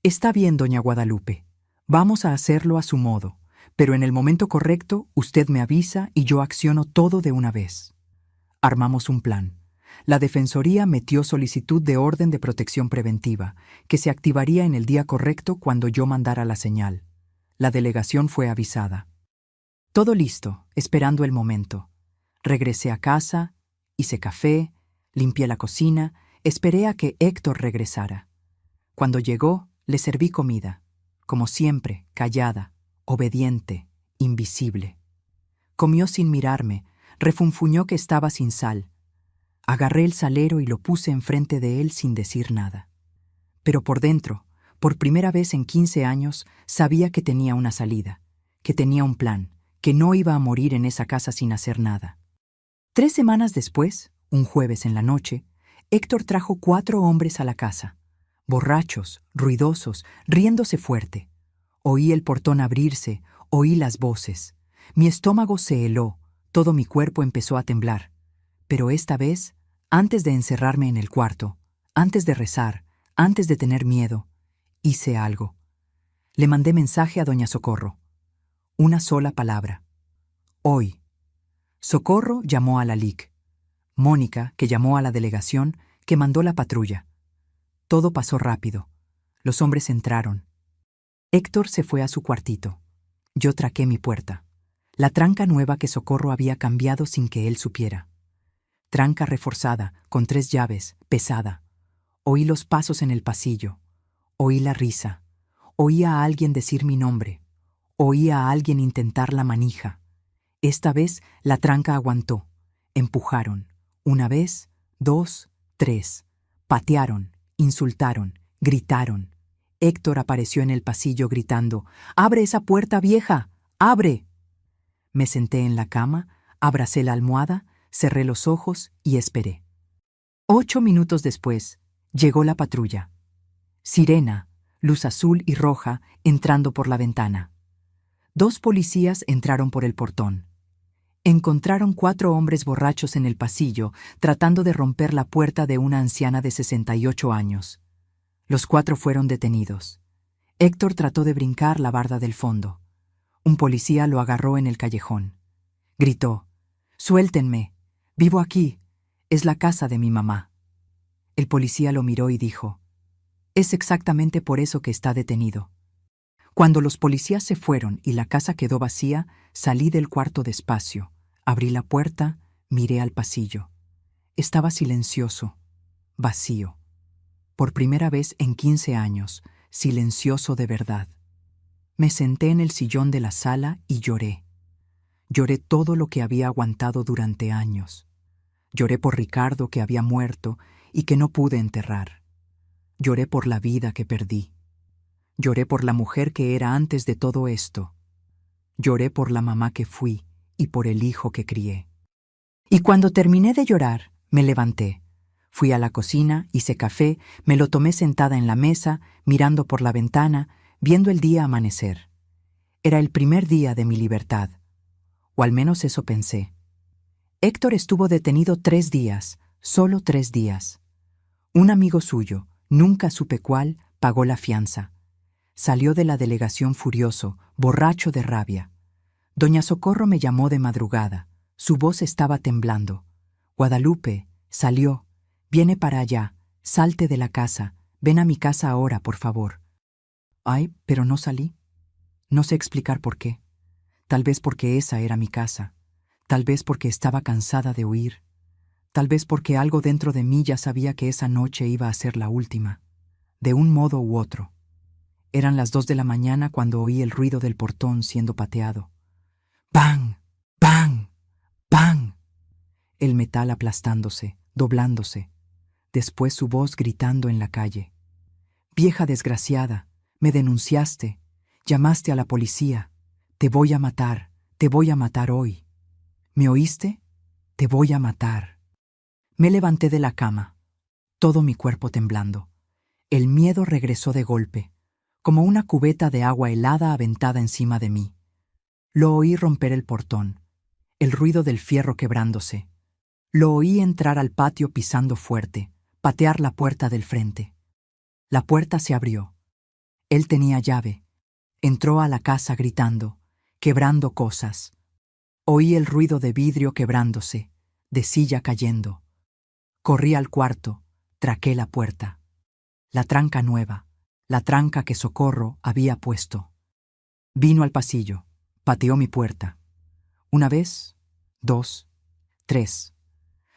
«Está bien, doña Guadalupe. Vamos a hacerlo a su modo, pero en el momento correcto usted me avisa y yo acciono todo de una vez». Armamos un plan. La Defensoría metió solicitud de orden de protección preventiva, que se activaría en el día correcto cuando yo mandara la señal. La delegación fue avisada. Todo listo, esperando el momento. Regresé a casa, hice café, limpié la cocina, esperé a que Héctor regresara. Cuando llegó, le serví comida, como siempre, callada, obediente, invisible. Comió sin mirarme, refunfuñó que estaba sin sal. Agarré el salero y lo puse enfrente de él sin decir nada. Pero por dentro, por primera vez en 15 años, sabía que tenía una salida, que tenía un plan, que no iba a morir en esa casa sin hacer nada. 3 semanas después, un jueves en la noche, Héctor trajo 4 hombres a la casa, borrachos, ruidosos, riéndose fuerte. Oí el portón abrirse, oí las voces. Mi estómago se heló, todo mi cuerpo empezó a temblar. Pero esta vez, antes de encerrarme en el cuarto, antes de rezar, antes de tener miedo, hice algo. Le mandé mensaje a doña Socorro. Una sola palabra. Hoy. Socorro llamó a la LIC. Mónica, que llamó a la delegación, que mandó la patrulla. Todo pasó rápido. Los hombres entraron. Héctor se fue a su cuartito. Yo traqué mi puerta. La tranca nueva que Socorro había cambiado sin que él supiera. Tranca reforzada, con 3 llaves, pesada. Oí los pasos en el pasillo. Oí la risa. Oí a alguien decir mi nombre. Oí a alguien intentar la manija. Esta vez la tranca aguantó. Empujaron. 1 vez, 2, 3. Patearon, insultaron, gritaron. Héctor apareció en el pasillo gritando: «¡Abre esa puerta, vieja! ¡Abre!». Me senté en la cama, abracé la almohada, cerré los ojos y esperé. 8 minutos después, llegó la patrulla. Sirena, luz azul y roja, entrando por la ventana. 2 policías entraron por el portón. Encontraron 4 hombres borrachos en el pasillo, tratando de romper la puerta de una anciana de 68 años. Los 4 fueron detenidos. Héctor trató de brincar la barda del fondo. Un policía lo agarró en el callejón. Gritó: «¡Suéltenme! Vivo aquí. Es la casa de mi mamá». El policía lo miró y dijo: «Es exactamente por eso que está detenido». Cuando los policías se fueron y la casa quedó vacía, salí del cuarto despacio, abrí la puerta, miré al pasillo. Estaba silencioso, vacío. Por primera vez en 15 años, silencioso de verdad. Me senté en el sillón de la sala y lloré. Lloré todo lo que había aguantado durante años. Lloré por Ricardo, que había muerto y que no pude enterrar. Lloré por la vida que perdí. Lloré por la mujer que era antes de todo esto. Lloré por la mamá que fui y por el hijo que crié. Y cuando terminé de llorar, me levanté. Fui a la cocina, hice café, me lo tomé sentada en la mesa, mirando por la ventana, viendo el día amanecer. Era el primer día de mi libertad. O al menos eso pensé. Héctor estuvo detenido 3 días, solo 3 días. Un amigo suyo, nunca supe cuál, pagó la fianza. Salió de la delegación furioso, borracho de rabia. Doña Socorro me llamó de madrugada. Su voz estaba temblando. «Guadalupe, salió. Viene para allá. Salte de la casa. Ven a mi casa ahora, por favor». Ay, pero no salí. No sé explicar por qué. Tal vez porque esa era mi casa. Tal vez porque estaba cansada de huir. Tal vez porque algo dentro de mí ya sabía que esa noche iba a ser la última. De un modo u otro. Eran las 2 de la mañana cuando oí el ruido del portón siendo pateado. ¡Bang! ¡Bang! ¡Bang! El metal aplastándose, doblándose. Después su voz gritando en la calle. «Vieja desgraciada, me denunciaste, llamaste a la policía. Te voy a matar hoy. ¿Me oíste? Te voy a matar». Me levanté de la cama, todo mi cuerpo temblando. El miedo regresó de golpe, como una cubeta de agua helada aventada encima de mí. Lo oí romper el portón, el ruido del fierro quebrándose. Lo oí entrar al patio pisando fuerte, patear la puerta del frente. La puerta se abrió. Él tenía llave. Entró a la casa gritando, quebrando cosas. Oí el ruido de vidrio quebrándose, de silla cayendo. Corrí al cuarto, traqué la puerta. La tranca nueva, la tranca que Socorro había puesto. Vino al pasillo, pateó mi puerta. 1 vez, 2, 3.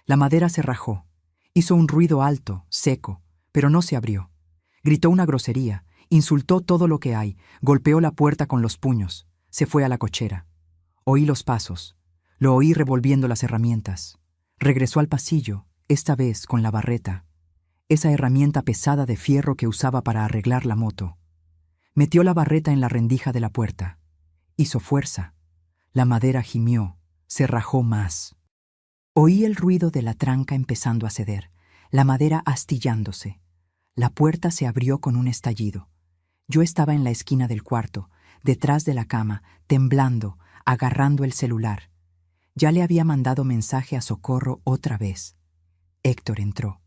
La madera se rajó. Hizo un ruido alto, seco, pero no se abrió. Gritó una grosería, insultó todo lo que hay, golpeó la puerta con los puños, se fue a la cochera. Oí los pasos, lo oí revolviendo las herramientas. Regresó al pasillo, esta vez con la barreta, esa herramienta pesada de fierro que usaba para arreglar la moto. Metió la barreta en la rendija de la puerta. Hizo fuerza. La madera gimió, se rajó más. Oí el ruido de la tranca empezando a ceder, la madera astillándose. La puerta se abrió con un estallido. Yo estaba en la esquina del cuarto, detrás de la cama, temblando, agarrando el celular. Ya le había mandado mensaje a Socorro otra vez. Héctor entró.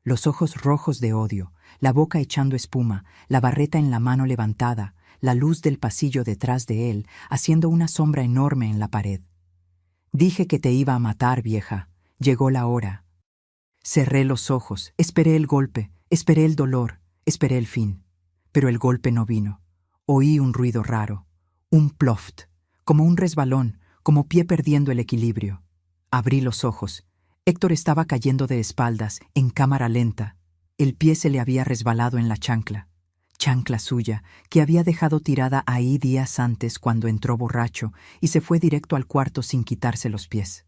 Los ojos rojos de odio, la boca echando espuma, la barreta en la mano levantada, la luz del pasillo detrás de él, haciendo una sombra enorme en la pared. «Dije que te iba a matar, vieja. Llegó la hora». Cerré los ojos, esperé el golpe, esperé el dolor, esperé el fin. Pero el golpe no vino. Oí un ruido raro, un ploft, como un resbalón, como pie perdiendo el equilibrio. Abrí los ojos. Héctor estaba cayendo de espaldas, en cámara lenta. El pie se le había resbalado en la chancla suya, que había dejado tirada ahí días antes cuando entró borracho y se fue directo al cuarto sin quitarse los pies.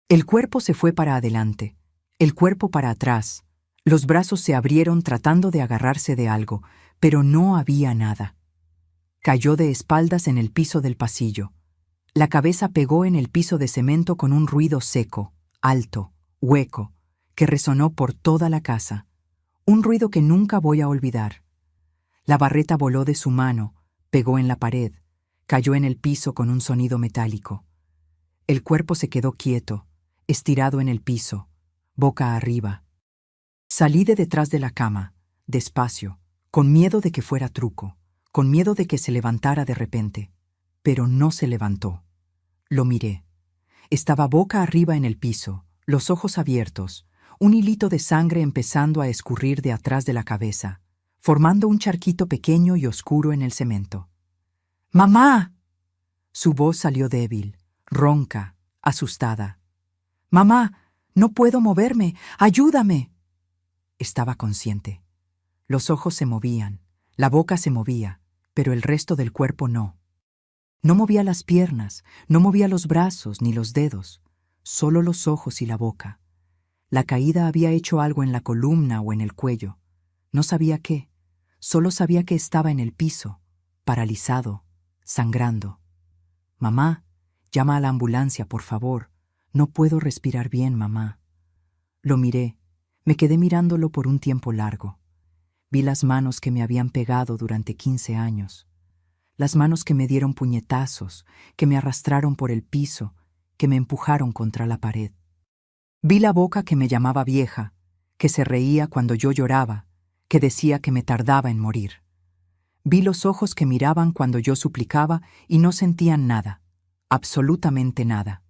El cuerpo se fue para adelante, el cuerpo para atrás. Los brazos se abrieron tratando de agarrarse de algo, pero no había nada. Cayó de espaldas en el piso del pasillo. La cabeza pegó en el piso de cemento con un ruido seco, alto, hueco, que resonó por toda la casa. Un ruido que nunca voy a olvidar. La barreta voló de su mano, pegó en la pared, cayó en el piso con un sonido metálico. El cuerpo se quedó quieto, estirado en el piso, boca arriba. Salí de detrás de la cama, despacio, con miedo de que fuera truco, con miedo de que se levantara de repente. Pero no se levantó. Lo miré. Estaba boca arriba en el piso, los ojos abiertos, un hilito de sangre empezando a escurrir de atrás de la cabeza, formando un charquito pequeño y oscuro en el cemento. ¡Mamá! Su voz salió débil, ronca, asustada. ¡Mamá! ¡No puedo moverme! ¡Ayúdame! Estaba consciente. Los ojos se movían, la boca se movía, pero el resto del cuerpo no. No movía las piernas, no movía los brazos ni los dedos, solo los ojos y la boca. La caída había hecho algo en la columna o en el cuello. No sabía qué, solo sabía que estaba en el piso, paralizado, sangrando. «Mamá, llama a la ambulancia, por favor. No puedo respirar bien, mamá». Lo miré, me quedé mirándolo por un tiempo largo. Vi las manos que me habían pegado durante 15 años. Las manos que me dieron puñetazos, que me arrastraron por el piso, que me empujaron contra la pared. Vi la boca que me llamaba vieja, que se reía cuando yo lloraba, que decía que me tardaba en morir. Vi los ojos que miraban cuando yo suplicaba y no sentían nada, absolutamente nada.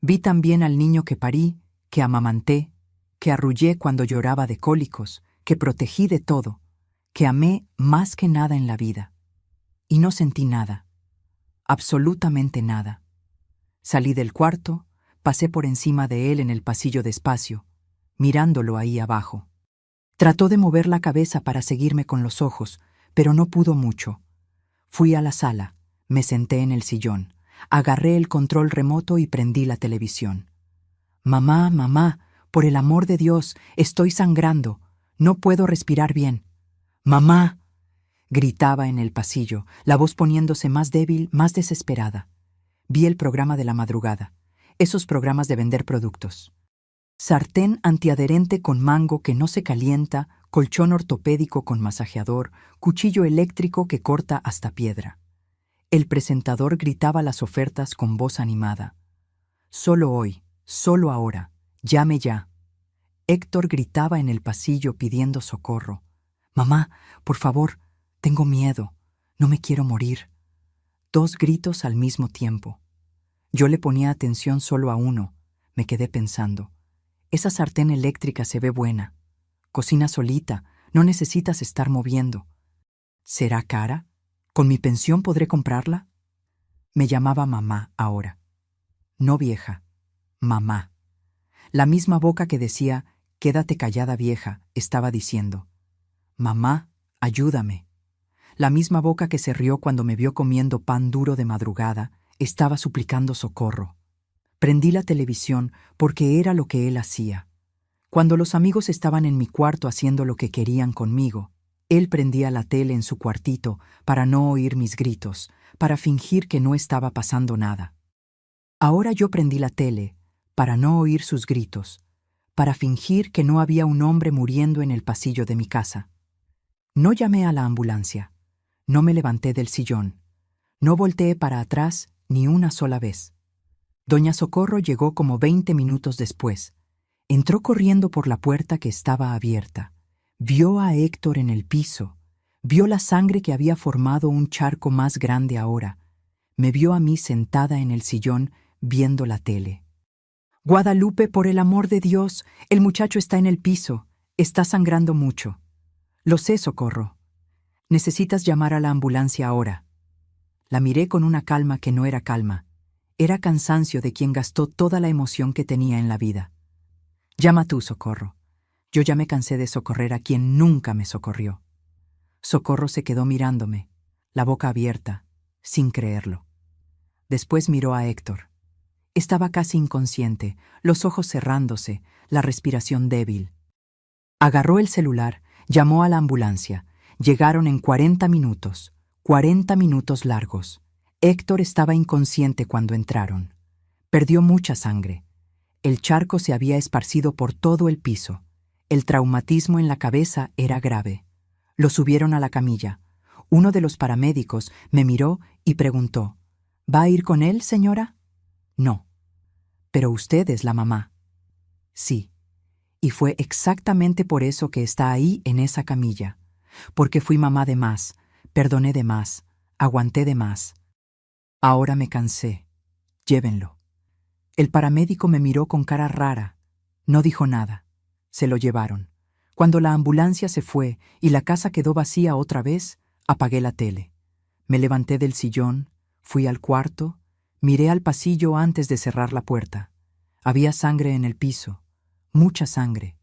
Vi también al niño que parí, que amamanté, que arrullé cuando lloraba de cólicos, que protegí de todo, que amé más que nada en la vida. Y no sentí nada, absolutamente nada. Salí del cuarto, pasé por encima de él en el pasillo despacio, mirándolo ahí abajo. Trató de mover la cabeza para seguirme con los ojos, pero no pudo mucho. Fui a la sala, me senté en el sillón, agarré el control remoto y prendí la televisión. «Mamá, mamá, por el amor de Dios, estoy sangrando, no puedo respirar bien. ¡Mamá!», gritaba en el pasillo, la voz poniéndose más débil, más desesperada. Vi el programa de la madrugada, esos programas de vender productos. Sartén antiadherente con mango que no se calienta, colchón ortopédico con masajeador, cuchillo eléctrico que corta hasta piedra. El presentador gritaba las ofertas con voz animada. «Solo hoy, solo ahora, llame ya». Héctor gritaba en el pasillo pidiendo socorro. «Mamá, por favor, tengo miedo, no me quiero morir». 2 gritos al mismo tiempo. Yo le ponía atención solo a uno. Me quedé pensando. Esa sartén eléctrica se ve buena. Cocina solita, no necesitas estar moviendo. ¿Será cara? ¿Con mi pensión podré comprarla? Me llamaba mamá ahora. No vieja, mamá. La misma boca que decía, «Quédate callada, vieja», estaba diciendo, «Mamá, ayúdame». La misma boca que se rió cuando me vio comiendo pan duro de madrugada, estaba suplicando socorro. Prendí la televisión porque era lo que él hacía. Cuando los amigos estaban en mi cuarto haciendo lo que querían conmigo, él prendía la tele en su cuartito para no oír mis gritos, para fingir que no estaba pasando nada. Ahora yo prendí la tele para no oír sus gritos, para fingir que no había un hombre muriendo en el pasillo de mi casa. No llamé a la ambulancia. No me levanté del sillón. No volteé para atrás ni una sola vez. Doña Socorro llegó como 20 minutos después. Entró corriendo por la puerta que estaba abierta. Vio a Héctor en el piso. Vio la sangre que había formado un charco más grande ahora. Me vio a mí sentada en el sillón viendo la tele. «Guadalupe, por el amor de Dios, el muchacho está en el piso. Está sangrando mucho». «Lo sé, Socorro. Necesitas llamar a la ambulancia ahora». La miré con una calma que no era calma. Era cansancio de quien gastó toda la emoción que tenía en la vida. Llama tú, Socorro. Yo ya me cansé de socorrer a quien nunca me socorrió. Socorro se quedó mirándome, la boca abierta, sin creerlo. Después miró a Héctor. Estaba casi inconsciente, los ojos cerrándose, la respiración débil. Agarró el celular, llamó a la ambulancia. Llegaron en 40 minutos, 40 minutos largos. Héctor estaba inconsciente cuando entraron. Perdió mucha sangre. El charco se había esparcido por todo el piso. El traumatismo en la cabeza era grave. Lo subieron a la camilla. Uno de los paramédicos me miró y preguntó: ¿Va a ir con él, señora? No. Pero usted es la mamá. Sí. Y fue exactamente por eso que está ahí en esa camilla. Porque fui mamá de más, perdoné de más, aguanté de más. Ahora me cansé. Llévenlo. El paramédico me miró con cara rara. No dijo nada. Se lo llevaron. Cuando la ambulancia se fue y la casa quedó vacía otra vez, apagué la tele. Me levanté del sillón, fui al cuarto, miré al pasillo antes de cerrar la puerta. Había sangre en el piso, mucha sangre.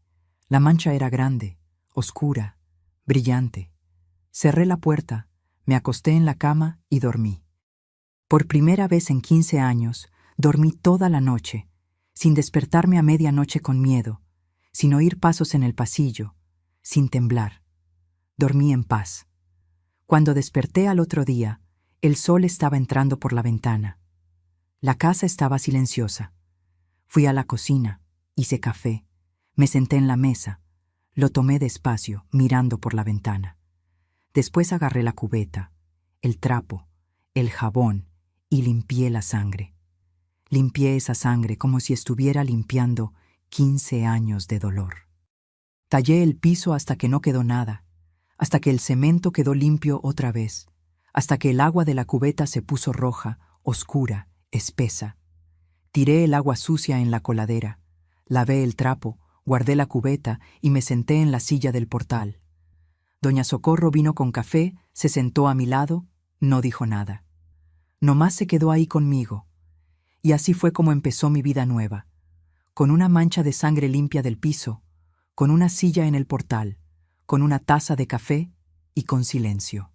La mancha era grande, oscura, brillante. Cerré la puerta, me acosté en la cama y dormí. Por primera vez en 15 años, dormí toda la noche, sin despertarme a medianoche con miedo, sin oír pasos en el pasillo, sin temblar. Dormí en paz. Cuando desperté al otro día, el sol estaba entrando por la ventana. La casa estaba silenciosa. Fui a la cocina, hice café, me senté en la mesa, lo tomé despacio, mirando por la ventana. Después agarré la cubeta, el trapo, el jabón y limpié la sangre. Limpié esa sangre como si estuviera limpiando 15 años de dolor. Tallé el piso hasta que no quedó nada, hasta que el cemento quedó limpio otra vez, hasta que el agua de la cubeta se puso roja, oscura, espesa. Tiré el agua sucia en la coladera, lavé el trapo, guardé la cubeta y me senté en la silla del portal. Doña Socorro vino con café, se sentó a mi lado, no dijo nada. Nomás se quedó ahí conmigo. Y así fue como empezó mi vida nueva, con una mancha de sangre limpia del piso, con una silla en el portal, con una taza de café y con silencio.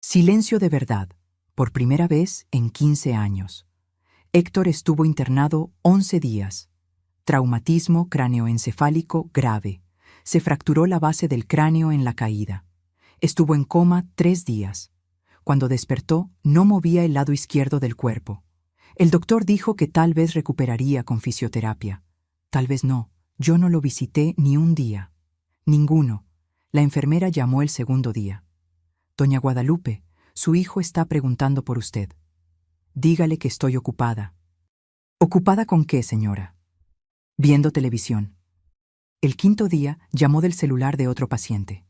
Silencio de verdad, por primera vez en 15 años. Héctor estuvo internado 11 días. Traumatismo cráneoencefálico grave. Se fracturó la base del cráneo en la caída. Estuvo en coma 3 días. Cuando despertó, no movía el lado izquierdo del cuerpo. El doctor dijo que tal vez recuperaría con fisioterapia. Tal vez no. Yo no lo visité ni un día. Ninguno. La enfermera llamó el segundo día. Doña Guadalupe, su hijo está preguntando por usted. Dígale que estoy ocupada. ¿Ocupada con qué, señora? Viendo televisión. El quinto día llamó del celular de otro paciente.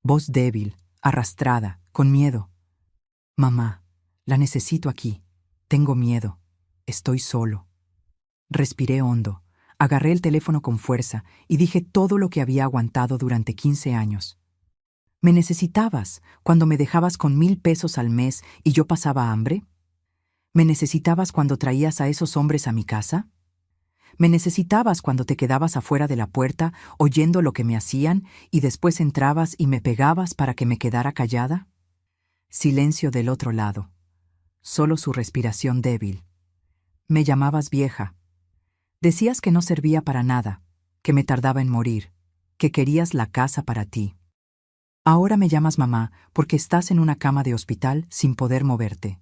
Voz débil, arrastrada, con miedo. Mamá, la necesito aquí. Tengo miedo. Estoy solo. Respiré hondo, agarré el teléfono con fuerza y dije todo lo que había aguantado durante 15 años. ¿Me necesitabas cuando me dejabas con 1,000 pesos al mes y yo pasaba hambre? ¿Me necesitabas cuando traías a esos hombres a mi casa? ¿Me necesitabas cuando te quedabas afuera de la puerta oyendo lo que me hacían y después entrabas y me pegabas para que me quedara callada? Silencio del otro lado. Solo su respiración débil. Me llamabas vieja. Decías que no servía para nada, que me tardaba en morir, que querías la casa para ti. Ahora me llamas mamá porque estás en una cama de hospital sin poder moverte.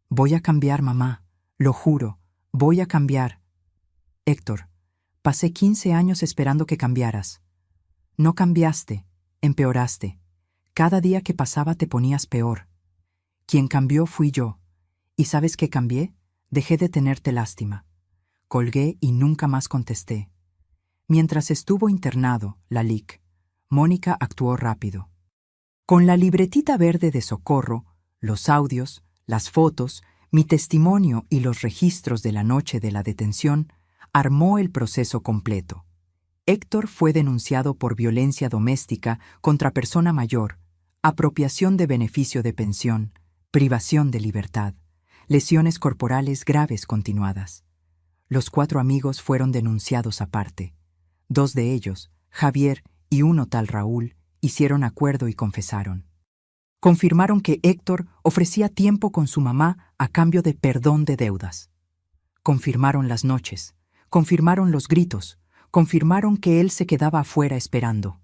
Voy a cambiar, mamá. Lo juro, voy a cambiar. Héctor, pasé 15 años esperando que cambiaras. No cambiaste, empeoraste. Cada día que pasaba te ponías peor. Quien cambió fui yo. ¿Y sabes qué cambié? Dejé de tenerte lástima. Colgué y nunca más contesté. Mientras estuvo internado, la LIC, Mónica actuó rápido. Con la libretita verde de Socorro, los audios, las fotos, mi testimonio y los registros de la noche de la detención, armó el proceso completo. Héctor fue denunciado por violencia doméstica contra persona mayor, apropiación de beneficio de pensión, privación de libertad, lesiones corporales graves continuadas. Los 4 amigos fueron denunciados aparte. 2 de ellos, Javier y uno tal Raúl, hicieron acuerdo y confesaron. Confirmaron que Héctor ofrecía tiempo con su mamá a cambio de perdón de deudas. Confirmaron las noches, confirmaron los gritos, confirmaron que él se quedaba afuera esperando.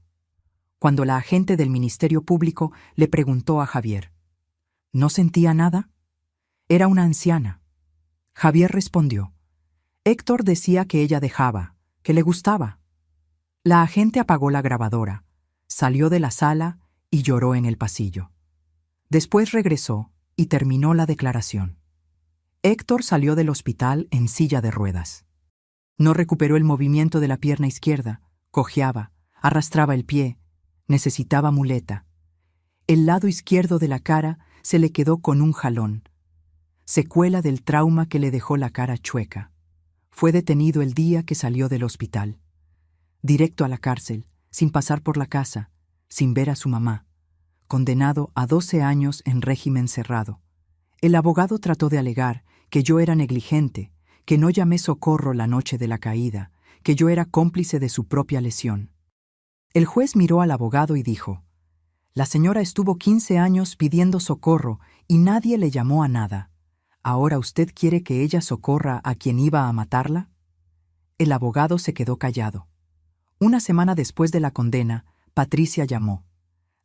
Cuando la agente del Ministerio Público le preguntó a Javier, ¿no sentía nada? Era una anciana. Javier respondió, Héctor decía que ella dejaba, que le gustaba. La agente apagó la grabadora, salió de la sala y lloró en el pasillo. Después regresó y terminó la declaración. Héctor salió del hospital en silla de ruedas. No recuperó el movimiento de la pierna izquierda, cojeaba, arrastraba el pie, necesitaba muleta. El lado izquierdo de la cara se le quedó con un jalón, secuela del trauma que le dejó la cara chueca. Fue detenido el día que salió del hospital. Directo a la cárcel, sin pasar por la casa, sin ver a su mamá. Condenado a 12 años en régimen cerrado. El abogado trató de alegar que yo era negligente, que no llamé socorro la noche de la caída, que yo era cómplice de su propia lesión. El juez miró al abogado y dijo, la señora estuvo 15 años pidiendo socorro y nadie le llamó a nada. ¿Ahora usted quiere que ella socorra a quien iba a matarla? El abogado se quedó callado. Una semana después de la condena, Patricia llamó.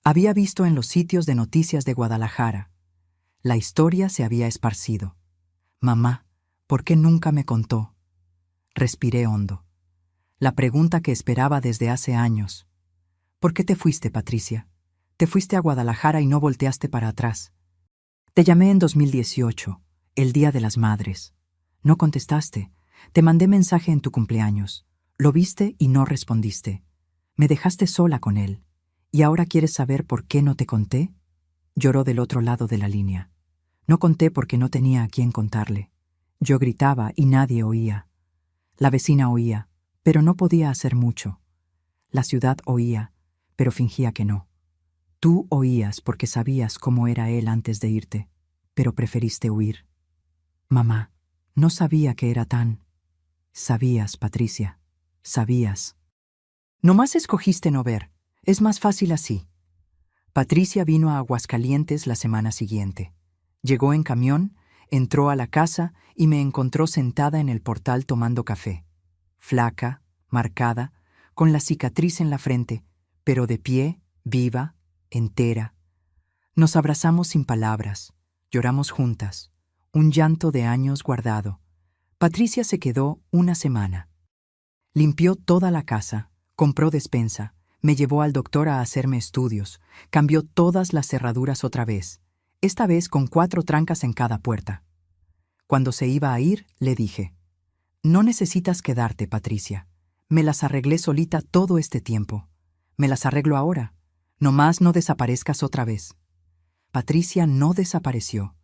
Había visto en los sitios de noticias de Guadalajara. La historia se había esparcido. Mamá, ¿por qué nunca me contó? Respiré hondo. La pregunta que esperaba desde hace años. ¿Por qué te fuiste, Patricia? Te fuiste a Guadalajara y no volteaste para atrás. Te llamé en 2018, el Día de las Madres. No contestaste. Te mandé mensaje en tu cumpleaños. Lo viste y no respondiste. Me dejaste sola con él. ¿Y ahora quieres saber por qué no te conté? Lloró del otro lado de la línea. No conté porque no tenía a quién contarle. Yo gritaba y nadie oía. La vecina oía, pero no podía hacer mucho. La ciudad oía, pero fingía que no. Tú oías porque sabías cómo era él antes de irte, pero preferiste huir. Mamá, no sabía que era tan... Sabías, Patricia, sabías. Nomás escogiste no ver. Es más fácil así. Patricia vino a Aguascalientes la semana siguiente. Llegó en camión, entró a la casa y me encontró sentada en el portal tomando café. Flaca, marcada, con la cicatriz en la frente, pero de pie, viva, entera. Nos abrazamos sin palabras, lloramos juntas, un llanto de años guardado. Patricia se quedó una semana. Limpió toda la casa, compró despensa, me llevó al doctor a hacerme estudios, cambió todas las cerraduras otra vez, esta vez con 4 trancas en cada puerta. Cuando se iba a ir, le dije, no necesitas quedarte, Patricia. Me las arreglé solita todo este tiempo. Me las arreglo ahora. Nomás no desaparezcas otra vez. Patricia no desapareció.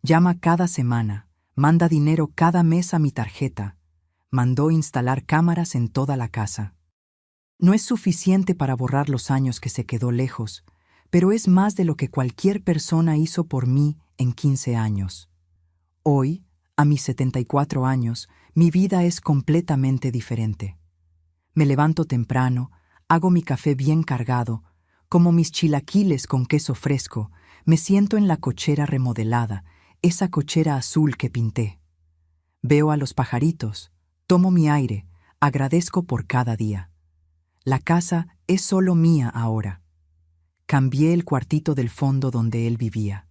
Llama cada semana, manda dinero cada mes a mi tarjeta. Mandó instalar cámaras en toda la casa. No es suficiente para borrar los años que se quedó lejos, pero es más de lo que cualquier persona hizo por mí en 15 años. Hoy, a mis 74 años, mi vida es completamente diferente. Me levanto temprano, hago mi café bien cargado, como mis chilaquiles con queso fresco, me siento en la cochera remodelada, esa cochera azul que pinté. Veo a los pajaritos, tomo mi aire, agradezco por cada día. La casa es solo mía ahora. Cambié el cuartito del fondo donde él vivía.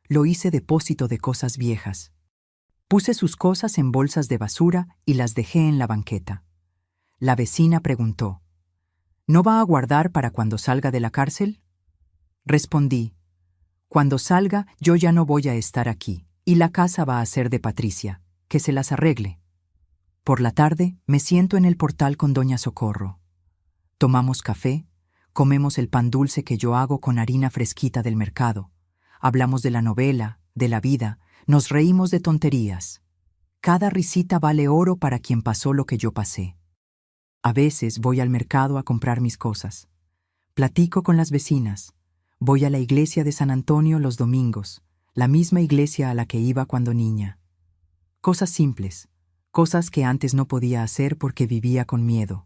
Lo hice depósito de cosas viejas. Puse sus cosas en bolsas de basura y las dejé en la banqueta. La vecina preguntó, ¿no va a guardar para cuando salga de la cárcel? Respondí, cuando salga yo ya no voy a estar aquí, y la casa va a ser de Patricia, que se las arregle. Por la tarde me siento en el portal con doña Socorro. Tomamos café, comemos el pan dulce que yo hago con harina fresquita del mercado, hablamos de la novela, de la vida, nos reímos de tonterías. Cada risita vale oro para quien pasó lo que yo pasé. A veces voy al mercado a comprar mis cosas. Platico con las vecinas. Voy a la iglesia de San Antonio los domingos, la misma iglesia a la que iba cuando niña. Cosas simples, cosas que antes no podía hacer porque vivía con miedo.